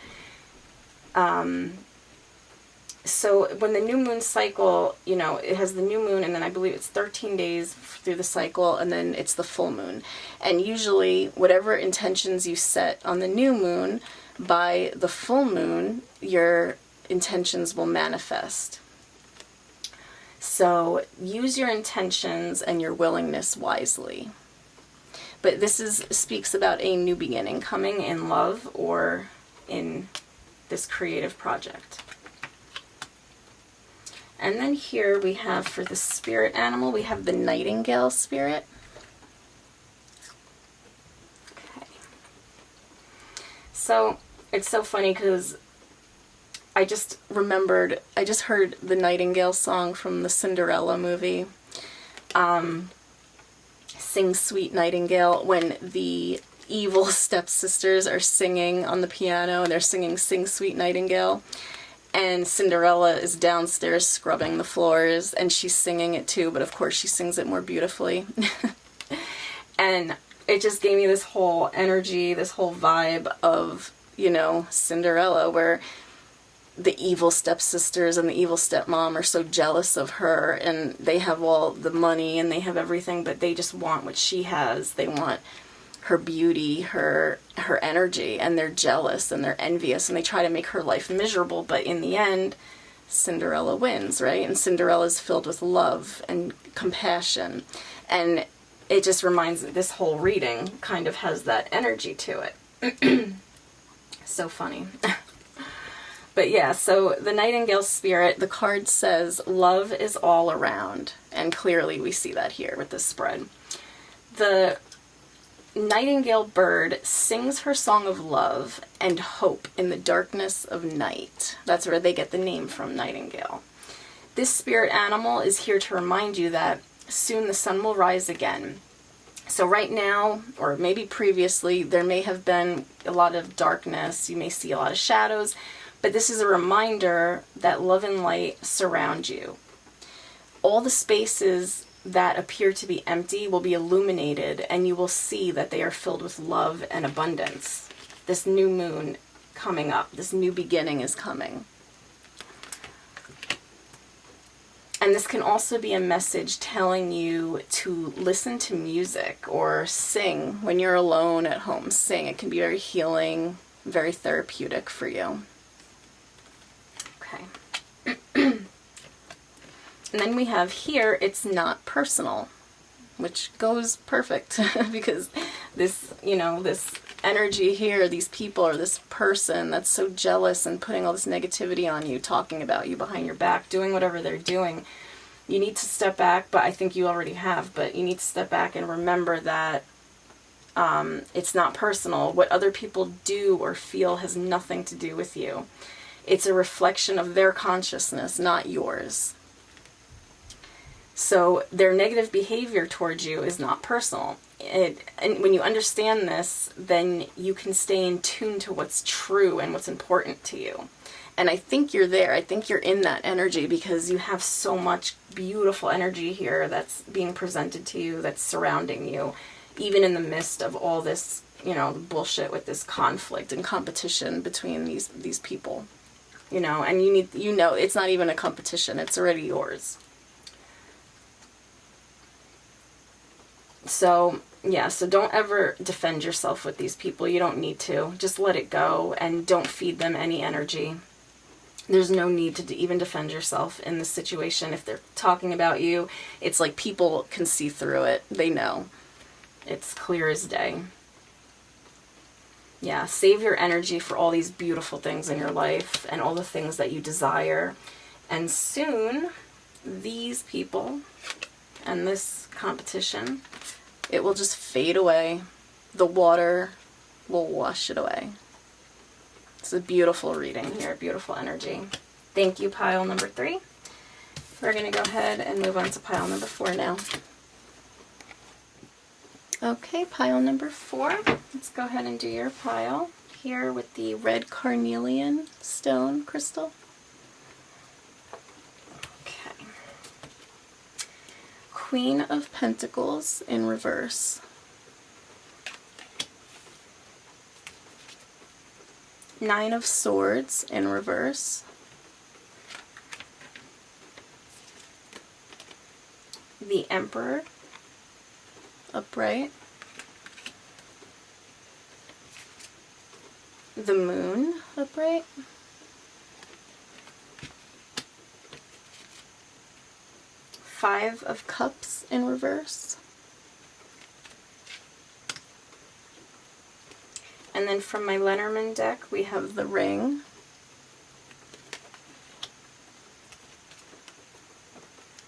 So when the new moon cycle, you know, it has the new moon, and then I believe it's 13 days through the cycle, and then it's the full moon. And usually whatever intentions you set on the new moon, by the full moon, your intentions will manifest. So use your intentions and your willingness wisely. But this speaks about a new beginning coming in love or in this creative project. And then here we have, for the spirit animal, we have the nightingale spirit. Okay. So it's so funny because I just heard the Nightingale song from the Cinderella movie. Sing Sweet Nightingale, when the evil stepsisters are singing on the piano, and they're singing Sing Sweet Nightingale. And Cinderella is downstairs scrubbing the floors, and she's singing it too, but of course she sings it more beautifully. And it just gave me this whole energy, this whole vibe of, you know, Cinderella, where the evil stepsisters and the evil stepmom are so jealous of her, and they have all the money and they have everything, but they just want what she has. They want her beauty, her energy, and they're jealous and they're envious, and they try to make her life miserable, but in the end, Cinderella wins, right? And Cinderella's filled with love and compassion, and it just reminds me, this whole reading kind of has that energy to it. So funny. But yeah, so the Nightingale spirit, the card says love is all around, and clearly we see that here with this spread. The Nightingale bird sings her song of love and hope in the darkness of night. That's where they get the name from, Nightingale. This spirit animal is here to remind you that soon the sun will rise again. So right now, or maybe previously, there may have been a lot of darkness. You may see a lot of shadows, but this is a reminder that love and light surround you. All the spaces that appear to be empty will be illuminated, and you will see that they are filled with love and abundance. This new moon coming up, this new beginning is coming. And this can also be a message telling you to listen to music or sing when you're alone at home. Sing. It can be very healing, very therapeutic for you. Okay. And then we have here, it's not personal, which goes perfect because this, you know, this energy here, these people or this person that's so jealous and putting all this negativity on you, talking about you behind your back, doing whatever they're doing, you need to step back, but I think you already have, but you need to step back and remember that it's not personal. What other people do or feel has nothing to do with you. It's a reflection of their consciousness, not yours. So their negative behavior towards you is not personal. And when you understand this, then you can stay in tune to what's true and what's important to you. And I think you're there. I think you're in that energy because you have so much beautiful energy here that's being presented to you, that's surrounding you, even in the midst of all this, you know, bullshit with this conflict and competition between these people. You know, and you know, it's not even a competition. It's already yours. So, yeah, so don't ever defend yourself with these people. You don't need to. Just let it go and don't feed them any energy. There's no need to even defend yourself in this situation. If they're talking about you, it's like people can see through it. They know. It's clear as day. Yeah, save your energy for all these beautiful things in your life and all the things that you desire. And soon, these people and this competition, it will just fade away. The water will wash it away. It's a beautiful reading here, beautiful energy. Thank you, pile number 3. We're going to go ahead and move on to pile number 4 now. Okay, pile number 4. Let's go ahead and do your pile here with the red carnelian stone crystal. Okay. Queen of Pentacles in reverse. Nine of Swords in reverse. The Emperor upright. The Moon upright. Five of Cups in reverse. And then from my Lenormand deck, we have the Ring.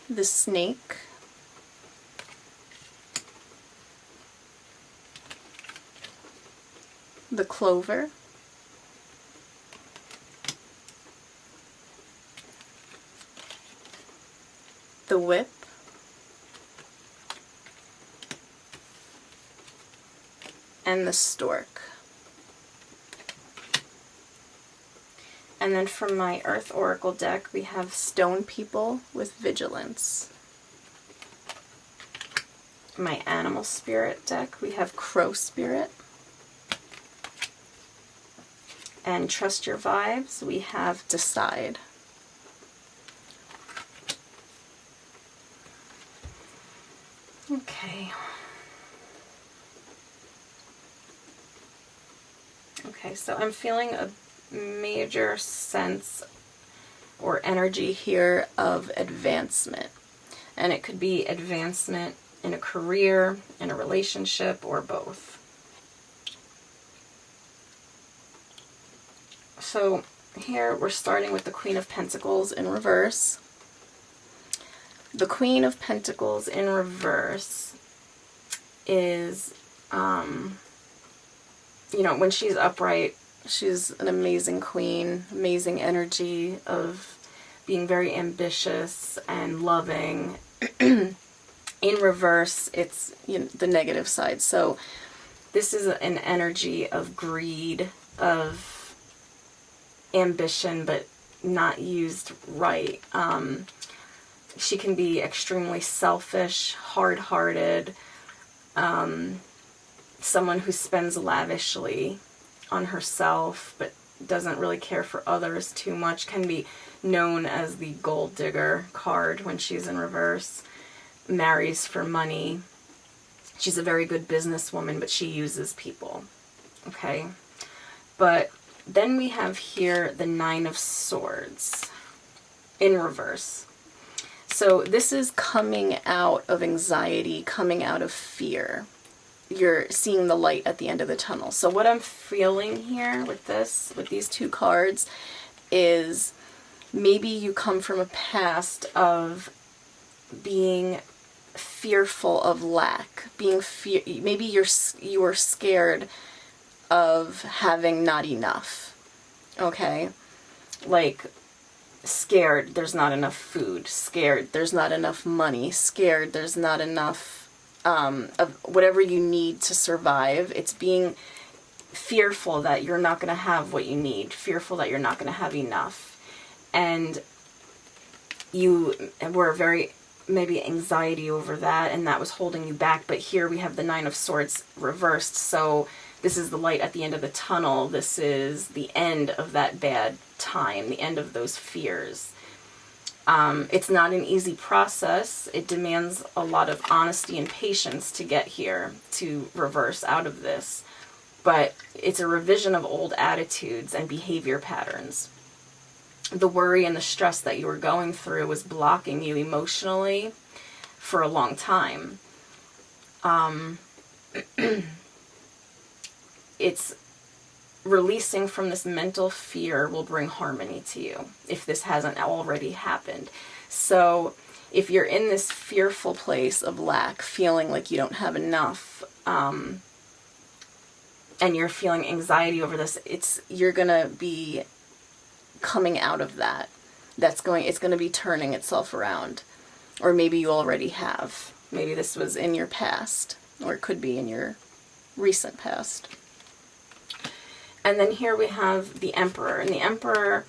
The Snake. The Clover. The Whip. And the Stork. And then from my Earth Oracle deck, we have Stone People with Vigilance. My Animal Spirit deck, we have Crow Spirit. And Trust Your Vibes, we have Decide. Okay. Okay, so I'm feeling a major sense or energy here of advancement. And it could be advancement in a career, in a relationship, or both. So here we're starting with the Queen of Pentacles in reverse. The Queen of Pentacles in reverse is, you know, when she's upright, she's an amazing queen, amazing energy of being very ambitious and loving. In reverse, it's, you know, the negative side. So this is an energy of greed, of ambition, but not used right. She can be extremely selfish, hard-hearted, someone who spends lavishly on herself but doesn't really care for others too much, can be known as the gold digger card when she's in reverse. Marries for money. She's a very good businesswoman, but she uses people. Okay? But then we have here the Nine of Swords in reverse. So this is coming out of anxiety, coming out of fear. You're seeing the light at the end of the tunnel. So what I'm feeling here with this, with these two cards, is maybe you come from a past of being fearful of lack, maybe you were scared of having not enough. Okay? Like, scared there's not enough food, scared there's not enough money, scared there's not enough of whatever you need to survive. It's being fearful that you're not going to have what you need, fearful that you're not going to have enough. And you were very, maybe anxiety over that, and that was holding you back. But here we have the Nine of Swords reversed. So this is the light at the end of the tunnel. This is the end of that bad time, the end of those fears. It's not an easy process. It demands a lot of honesty and patience to get here, to reverse out of this. But it's a revision of old attitudes and behavior patterns. The worry and the stress that you were going through was blocking you emotionally for a long time. It's releasing from this mental fear will bring harmony to you if this hasn't already happened. So if you're in this fearful place of lack, feeling like you don't have enough, and you're feeling anxiety over this, you're gonna be coming out of that. It's gonna be turning itself around. Or maybe you already have. Maybe this was in your past, or it could be in your recent past. And then here we have the Emperor. And the Emperor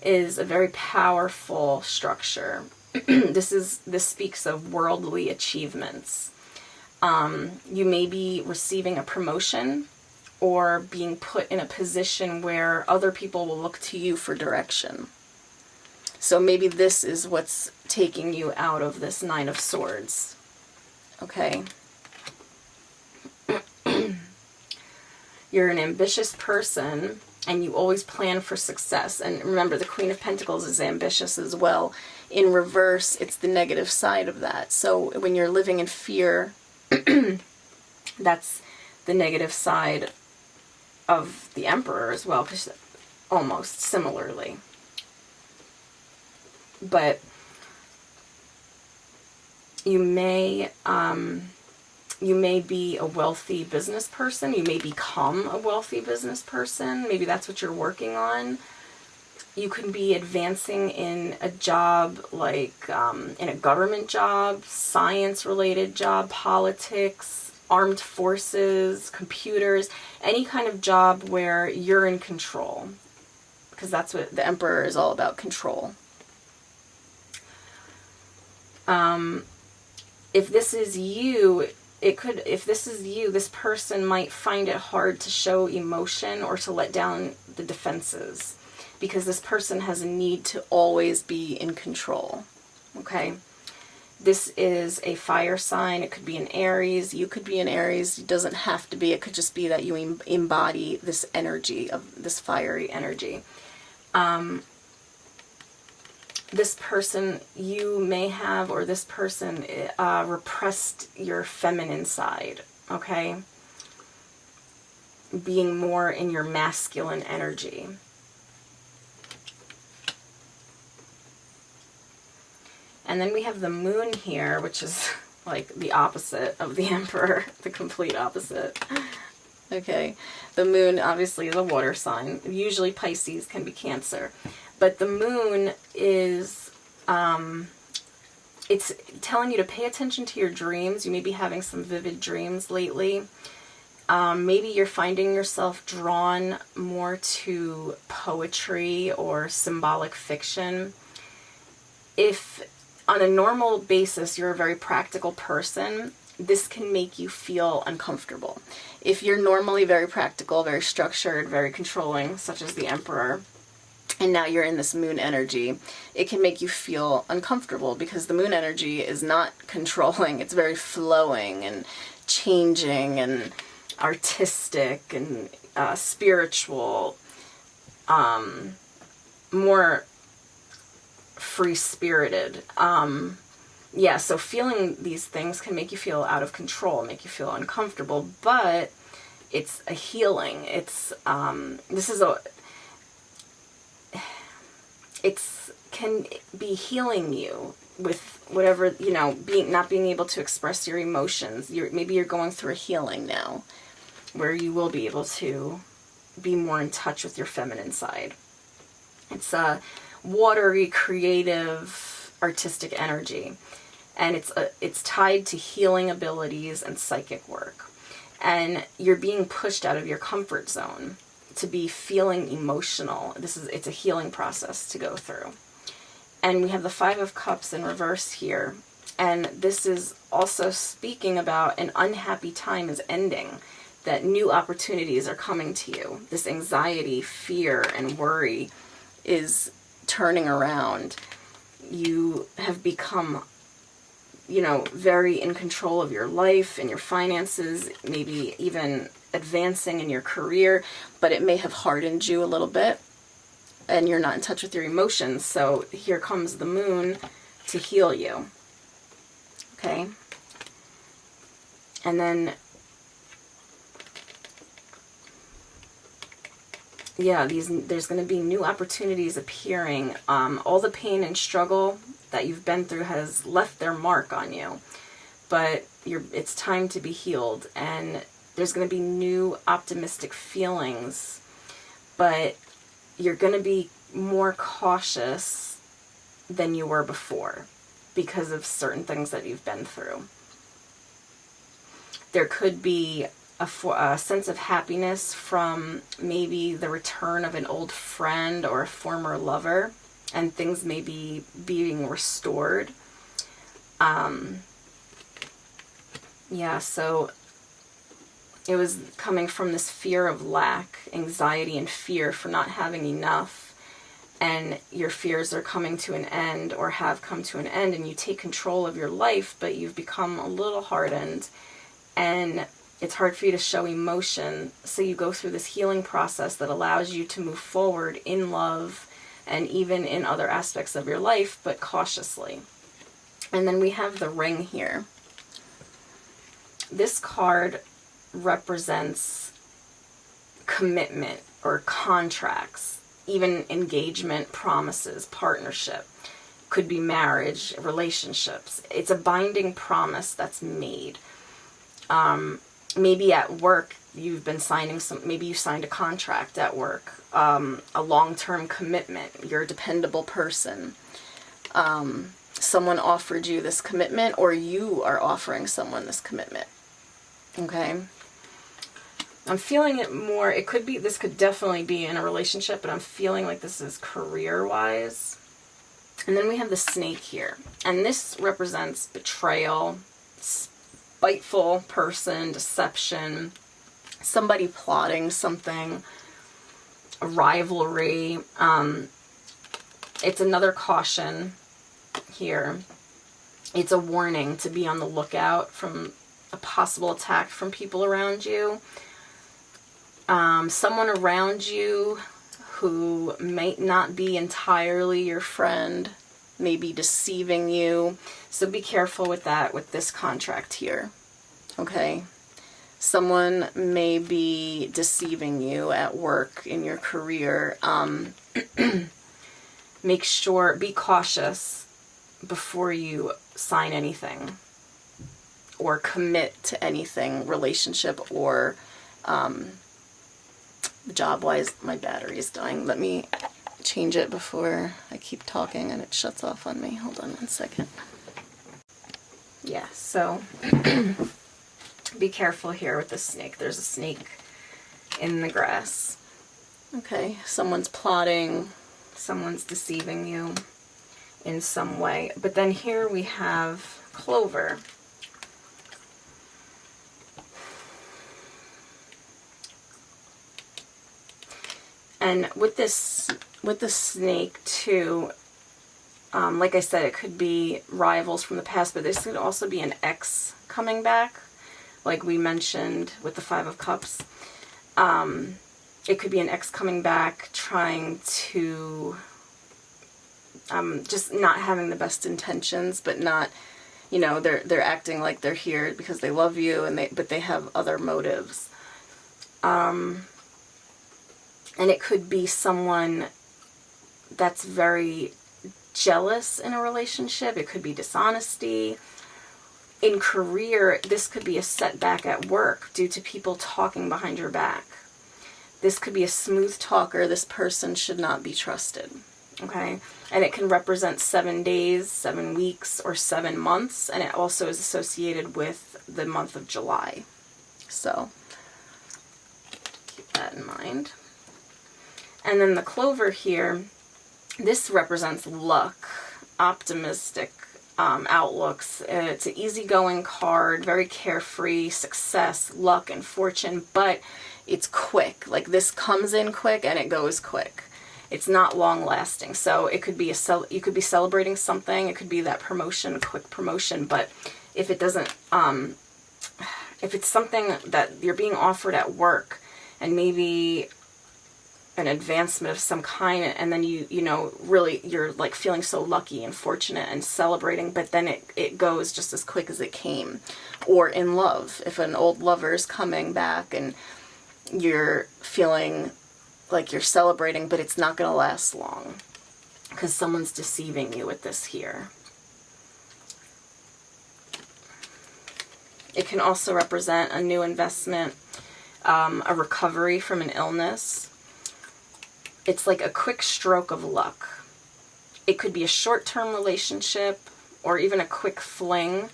is a very powerful structure. This speaks of worldly achievements. You may be receiving a promotion or being put in a position where other people will look to you for direction. So maybe this is what's taking you out of this Nine of Swords. Okay? You're an ambitious person, and you always plan for success. And remember, the Queen of Pentacles is ambitious as well. In reverse, it's the negative side of that. So when you're living in fear, that's the negative side of the Emperor as well, because almost similarly. But you may be a wealthy business person. You may become a wealthy business person. Maybe that's what you're working on. You can be advancing in a job, like in a government job, science-related job, politics, armed forces, computers, any kind of job where you're in control. Because that's what the Emperor is all about, control. If this is you, this person might find it hard to show emotion or to let down the defenses, because this person has a need to always be in control. Okay? This is a fire sign. It could be an Aries. You could be an Aries. It doesn't have to be. It could just be that you embody this energy, of this fiery energy. This person you may have, or this person repressed your feminine side, okay? Being more in your masculine energy. And then we have the Moon here, which is like the opposite of the Emperor, the complete opposite. Okay, the Moon obviously is a water sign. Usually Pisces, can be Cancer. But the Moon is, it's telling you to pay attention to your dreams. You may be having some vivid dreams lately. Maybe you're finding yourself drawn more to poetry or symbolic fiction. If on a normal basis you're a very practical person, this can make you feel uncomfortable. If you're normally very practical, very structured, very controlling, such as the Emperor, and now you're in this Moon energy, it can make you feel uncomfortable, because the Moon energy is not controlling. It's very flowing and changing and artistic and spiritual, more free-spirited. Yeah, so feeling these things can make you feel out of control, make you feel uncomfortable, but it's a healing. Can be healing you with whatever, not being able to express your emotions. Maybe you're going through a healing now, where you will be able to be more in touch with your feminine side. It's watery, creative, artistic energy. And it's tied to healing abilities and psychic work. And you're being pushed out of your comfort zone to be feeling emotional. It's a healing process to go through. And we have the Five of Cups in reverse here. And this is also speaking about an unhappy time is ending, that new opportunities are coming to you. This anxiety, fear, and worry is turning around. You have become, very in control of your life and your finances, maybe even advancing in your career, but it may have hardened you a little bit and you're not in touch with your emotions. So here comes the moon to heal you. Okay. And then, yeah, there's going to be new opportunities appearing. All the pain and struggle that you've been through has left their mark on you, but it's time to be healed, and there's going to be new optimistic feelings, but you're going to be more cautious than you were before because of certain things that you've been through. There could be a sense of happiness from maybe the return of an old friend or a former lover, and things may be being restored. So it was coming from this fear of lack, anxiety and fear for not having enough, and your fears are coming to an end or have come to an end, and you take control of your life, but you've become a little hardened, and it's hard for you to show emotion. So you go through this healing process that allows you to move forward in love and even in other aspects of your life, but cautiously. And then we have the ring here. This card represents commitment or contracts, even engagement, promises, partnership. Could be marriage, relationships. It's a binding promise that's made. Maybe at work you've been maybe you signed a contract at work, a long-term commitment. You're a dependable person. Someone offered you this commitment, or you are offering someone this commitment. Okay. I'm feeling it more, this could definitely be in a relationship, but I'm feeling like this is career-wise. And then we have the snake here. And this represents betrayal, spiteful person, deception, somebody plotting something, a rivalry. It's another caution here. It's a warning to be on the lookout from a possible attack from people around you. Someone around you who might not be entirely your friend, may be deceiving you. So be careful with that, with this contract here. Okay? Someone may be deceiving you at work, in your career. Make sure, be cautious before you sign anything or commit to anything, relationship or job-wise. My battery is dying. Let me change it before I keep talking and it shuts off on me. Hold on one second. Yeah, so be careful here with the snake. There's a snake in the grass. Okay, someone's plotting, someone's deceiving you in some way. But then here we have clover. And with the snake too, like I said, it could be rivals from the past, but this could also be an ex coming back, like we mentioned with the Five of Cups. It could be an ex coming back trying to, just not having the best intentions, but not, they're acting like they're here because they love you, but they have other motives. And it could be someone that's very jealous in a relationship. It could be dishonesty. In career, this could be a setback at work due to people talking behind your back. This could be a smooth talker. This person should not be trusted. Okay, and it can represent 7 days, 7 weeks, or 7 months, and it also is associated with the month of July. So keep that in mind. And then the clover here, this represents luck, optimistic outlooks. It's an easygoing card, very carefree, success, luck, and fortune, but it's quick. Like, this comes in quick and it goes quick. It's not long lasting. So it could be you could be celebrating something. It could be that promotion, quick promotion. But if it doesn't, if it's something that you're being offered at work, and maybe an advancement of some kind, and then you know, really you're like feeling so lucky and fortunate and celebrating, but then it goes just as quick as it came. Or in love, if an old lover is coming back and you're feeling like you're celebrating, but it's not going to last long because someone's deceiving you with this here. It can also represent a new investment, a recovery from an illness. It's like a quick stroke of luck. It could be a short-term relationship or even a quick fling.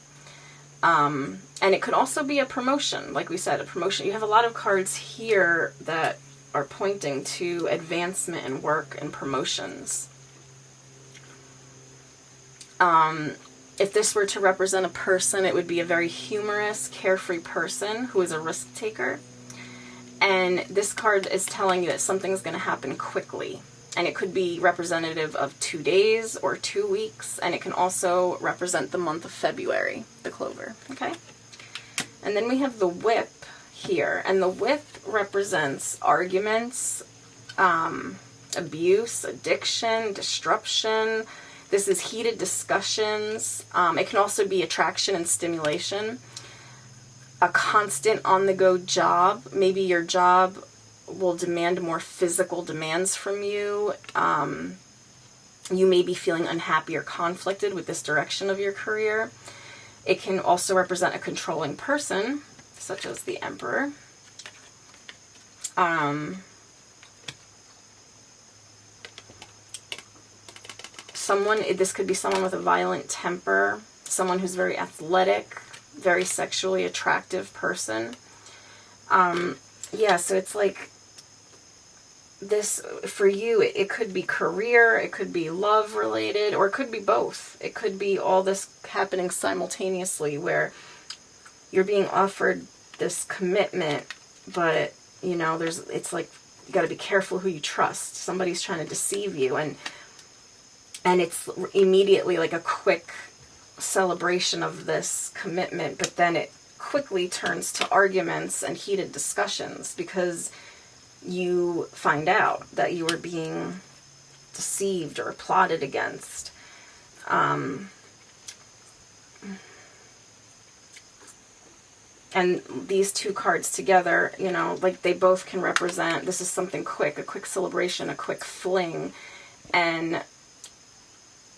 And it could also be a promotion. Like we said, a promotion. You have a lot of cards here that are pointing to advancement in work and promotions. If this were to represent a person, it would be a very humorous, carefree person who is a risk taker. And this card is telling you that something's going to happen quickly. And it could be representative of 2 days or 2 weeks. And it can also represent the month of February, the clover. Okay? And then we have the whip here. And the whip represents arguments, abuse, addiction, disruption. This is heated discussions. It can also be attraction and stimulation. A constant on-the-go job. Maybe your job will demand more physical demands from you. You may be feeling unhappy or conflicted with this direction of your career. It can also represent a controlling person, such as the Emperor. This could be someone with a violent temper, someone who's very athletic, very sexually attractive person. Yeah, so it's like this, for you, it could be career, it could be love related, or it could be both. It could be all this happening simultaneously where you're being offered this commitment, but, you know, it's like, you got to be careful who you trust. Somebody's trying to deceive you, and it's immediately like a quick celebration of this commitment, but then it quickly turns to arguments and heated discussions because you find out that you were being deceived or plotted against. And these two cards together, you know, like they both can represent, this is something quick, a quick celebration, a quick fling. And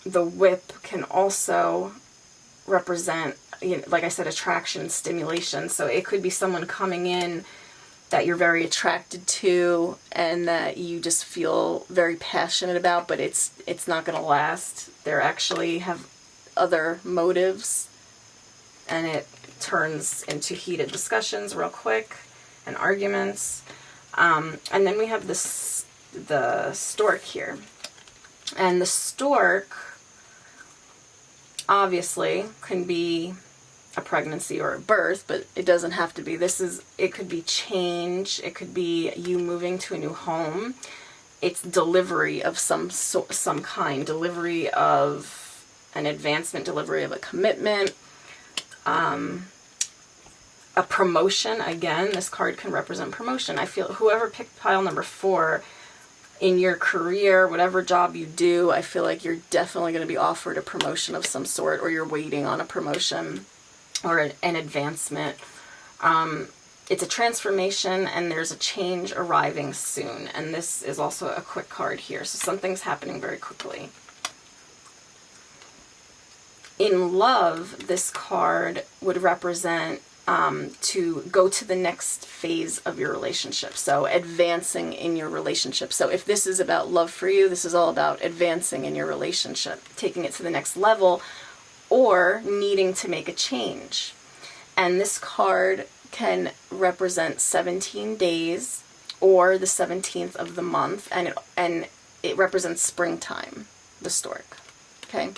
the whip can also represent, you know, like I said, attraction, stimulation. So it could be someone coming in that you're very attracted to and that you just feel very passionate about, but it's not going to last. They actually have other motives, and it turns into heated discussions real quick and arguments. And then we have the stork here. And the stork obviously can be a pregnancy or a birth, but it doesn't have to be. It could be change. It could be you moving to a new home. It's delivery of some kind, delivery of an advancement, delivery of a commitment, a promotion. Again, this card can represent promotion. I feel whoever picked pile number 4, in your career, whatever job you do, I feel like you're definitely going to be offered a promotion of some sort, or you're waiting on a promotion or an advancement. It's a transformation, and there's a change arriving soon. And this is also a quick card here, so something's happening very quickly. In love, this card would represent to go to the next phase of your relationship. So advancing in your relationship. So if this is about love for you, this is all about advancing in your relationship, taking it to the next level, or needing to make a change. And this card can represent 17 days or the 17th of the month, and it represents springtime, the stork. Okay?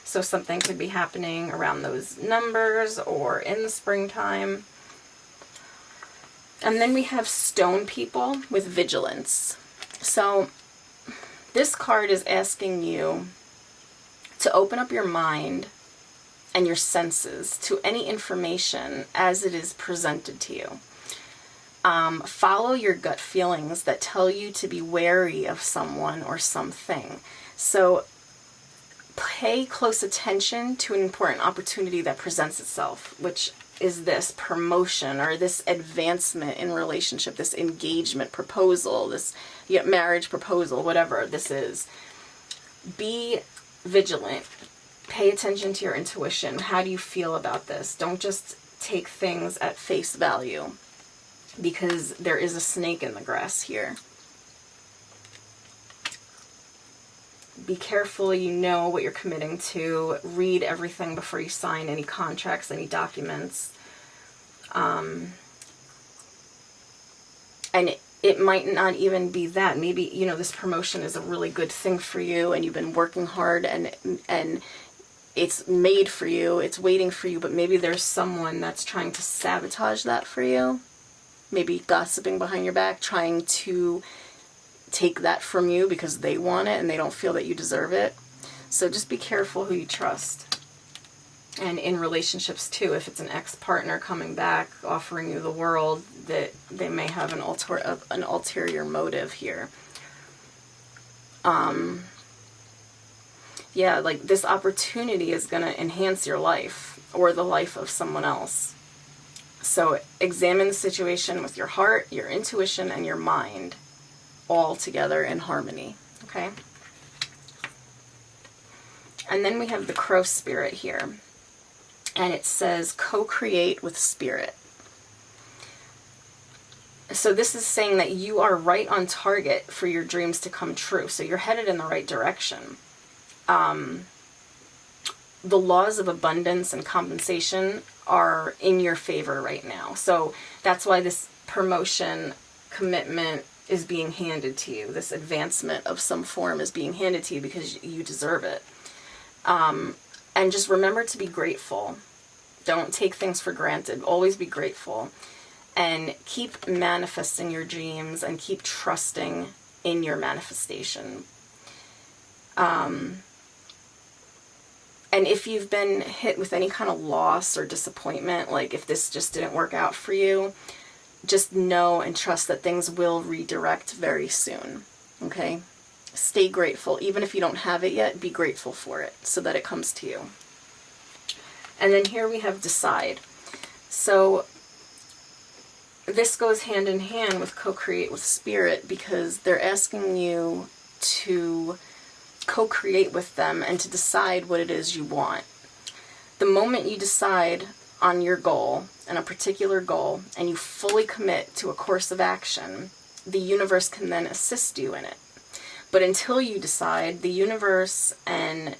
So something could be happening around those numbers or in the springtime. And then we have stone people with vigilance. So this card is asking you to open up your mind and your senses to any information as it is presented to you. Follow your gut feelings that tell you to be wary of someone or something. So pay close attention to an important opportunity that presents itself, which is this promotion or this advancement in relationship, this engagement proposal, this marriage proposal, whatever this is. Be vigilant. Pay attention to your intuition. How do you feel about this? Don't just take things at face value, because there is a snake in the grass here. Be careful, you know what you're committing to. Read everything before you sign any contracts, any documents. And it might not even be that. Maybe, this promotion is a really good thing for you and you've been working hard and it's made for you, it's waiting for you, but maybe there's someone that's trying to sabotage that for you. Maybe gossiping behind your back, trying to take that from you because they want it and they don't feel that you deserve it. So just be careful who you trust. And in relationships too, if it's an ex-partner coming back offering you the world, that they may have an ulterior motive here. Like this opportunity is going to enhance your life or the life of someone else. So examine the situation with your heart, your intuition, and your mind, all together in harmony, okay? And then we have the crow spirit here, and it says co-create with spirit. So this is saying that you are right on target for your dreams to come true. So you're headed in the right direction. The laws of abundance and compensation are in your favor right now. So that's why this promotion, commitment is being handed to you. This advancement of some form is being handed to you because you deserve it. And just remember to be grateful. Don't take things for granted. Always be grateful. And keep manifesting your dreams and keep trusting in your manifestation. And if you've been hit with any kind of loss or disappointment, like if this just didn't work out for you, just know and trust that things will redirect very soon, okay? Stay grateful. Even if you don't have it yet, be grateful for it so that it comes to you. And then here we have decide. So this goes hand in hand with co-create with spirit, because they're asking you to co-create with them and to decide what it is you want. The moment you decide on your goal and a particular goal and you fully commit to a course of action, the universe can then assist you in it. But until you decide, the universe and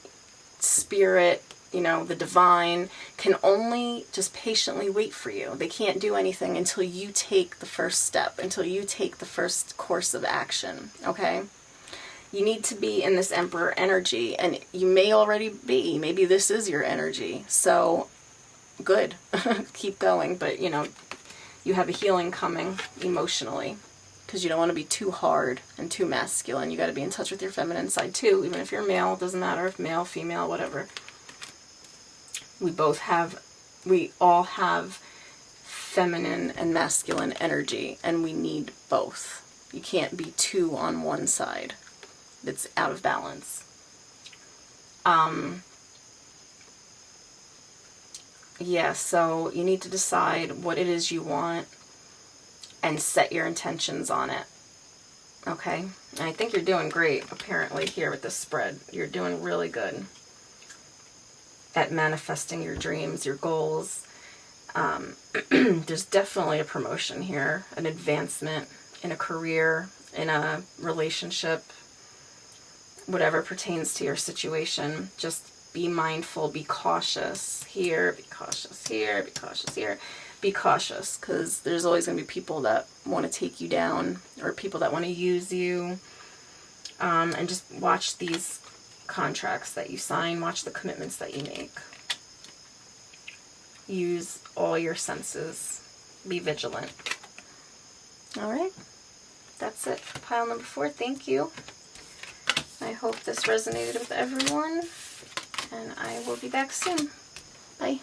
spirit, the divine, can only just patiently wait for you. They can't do anything until you take the first step, until you take the first course of action, okay? You need to be in this Emperor energy, and you may already be. Maybe this is your energy. So, good. Keep going, but, you have a healing coming emotionally, because you don't want to be too hard and too masculine. You got to be in touch with your feminine side too, even if you're male. It doesn't matter if male, female, whatever. We all have feminine and masculine energy, and we need both. You can't be two on one side. It's out of balance. So you need to decide what it is you want and set your intentions on it. Okay? And I think you're doing great, apparently, here with this spread. You're doing really good at manifesting your dreams, your goals. There's definitely a promotion here, an advancement in a career, in a relationship, whatever pertains to your situation. Just be mindful, be cautious here, be cautious here, be cautious here. Be cautious, because there's always going to be people that want to take you down, or people that want to use you. And just watch these contracts that you sign, watch the commitments that you make. Use all your senses. Be vigilant. Alright, that's it for pile number 4. Thank you. I hope this resonated with everyone, and I will be back soon. Bye.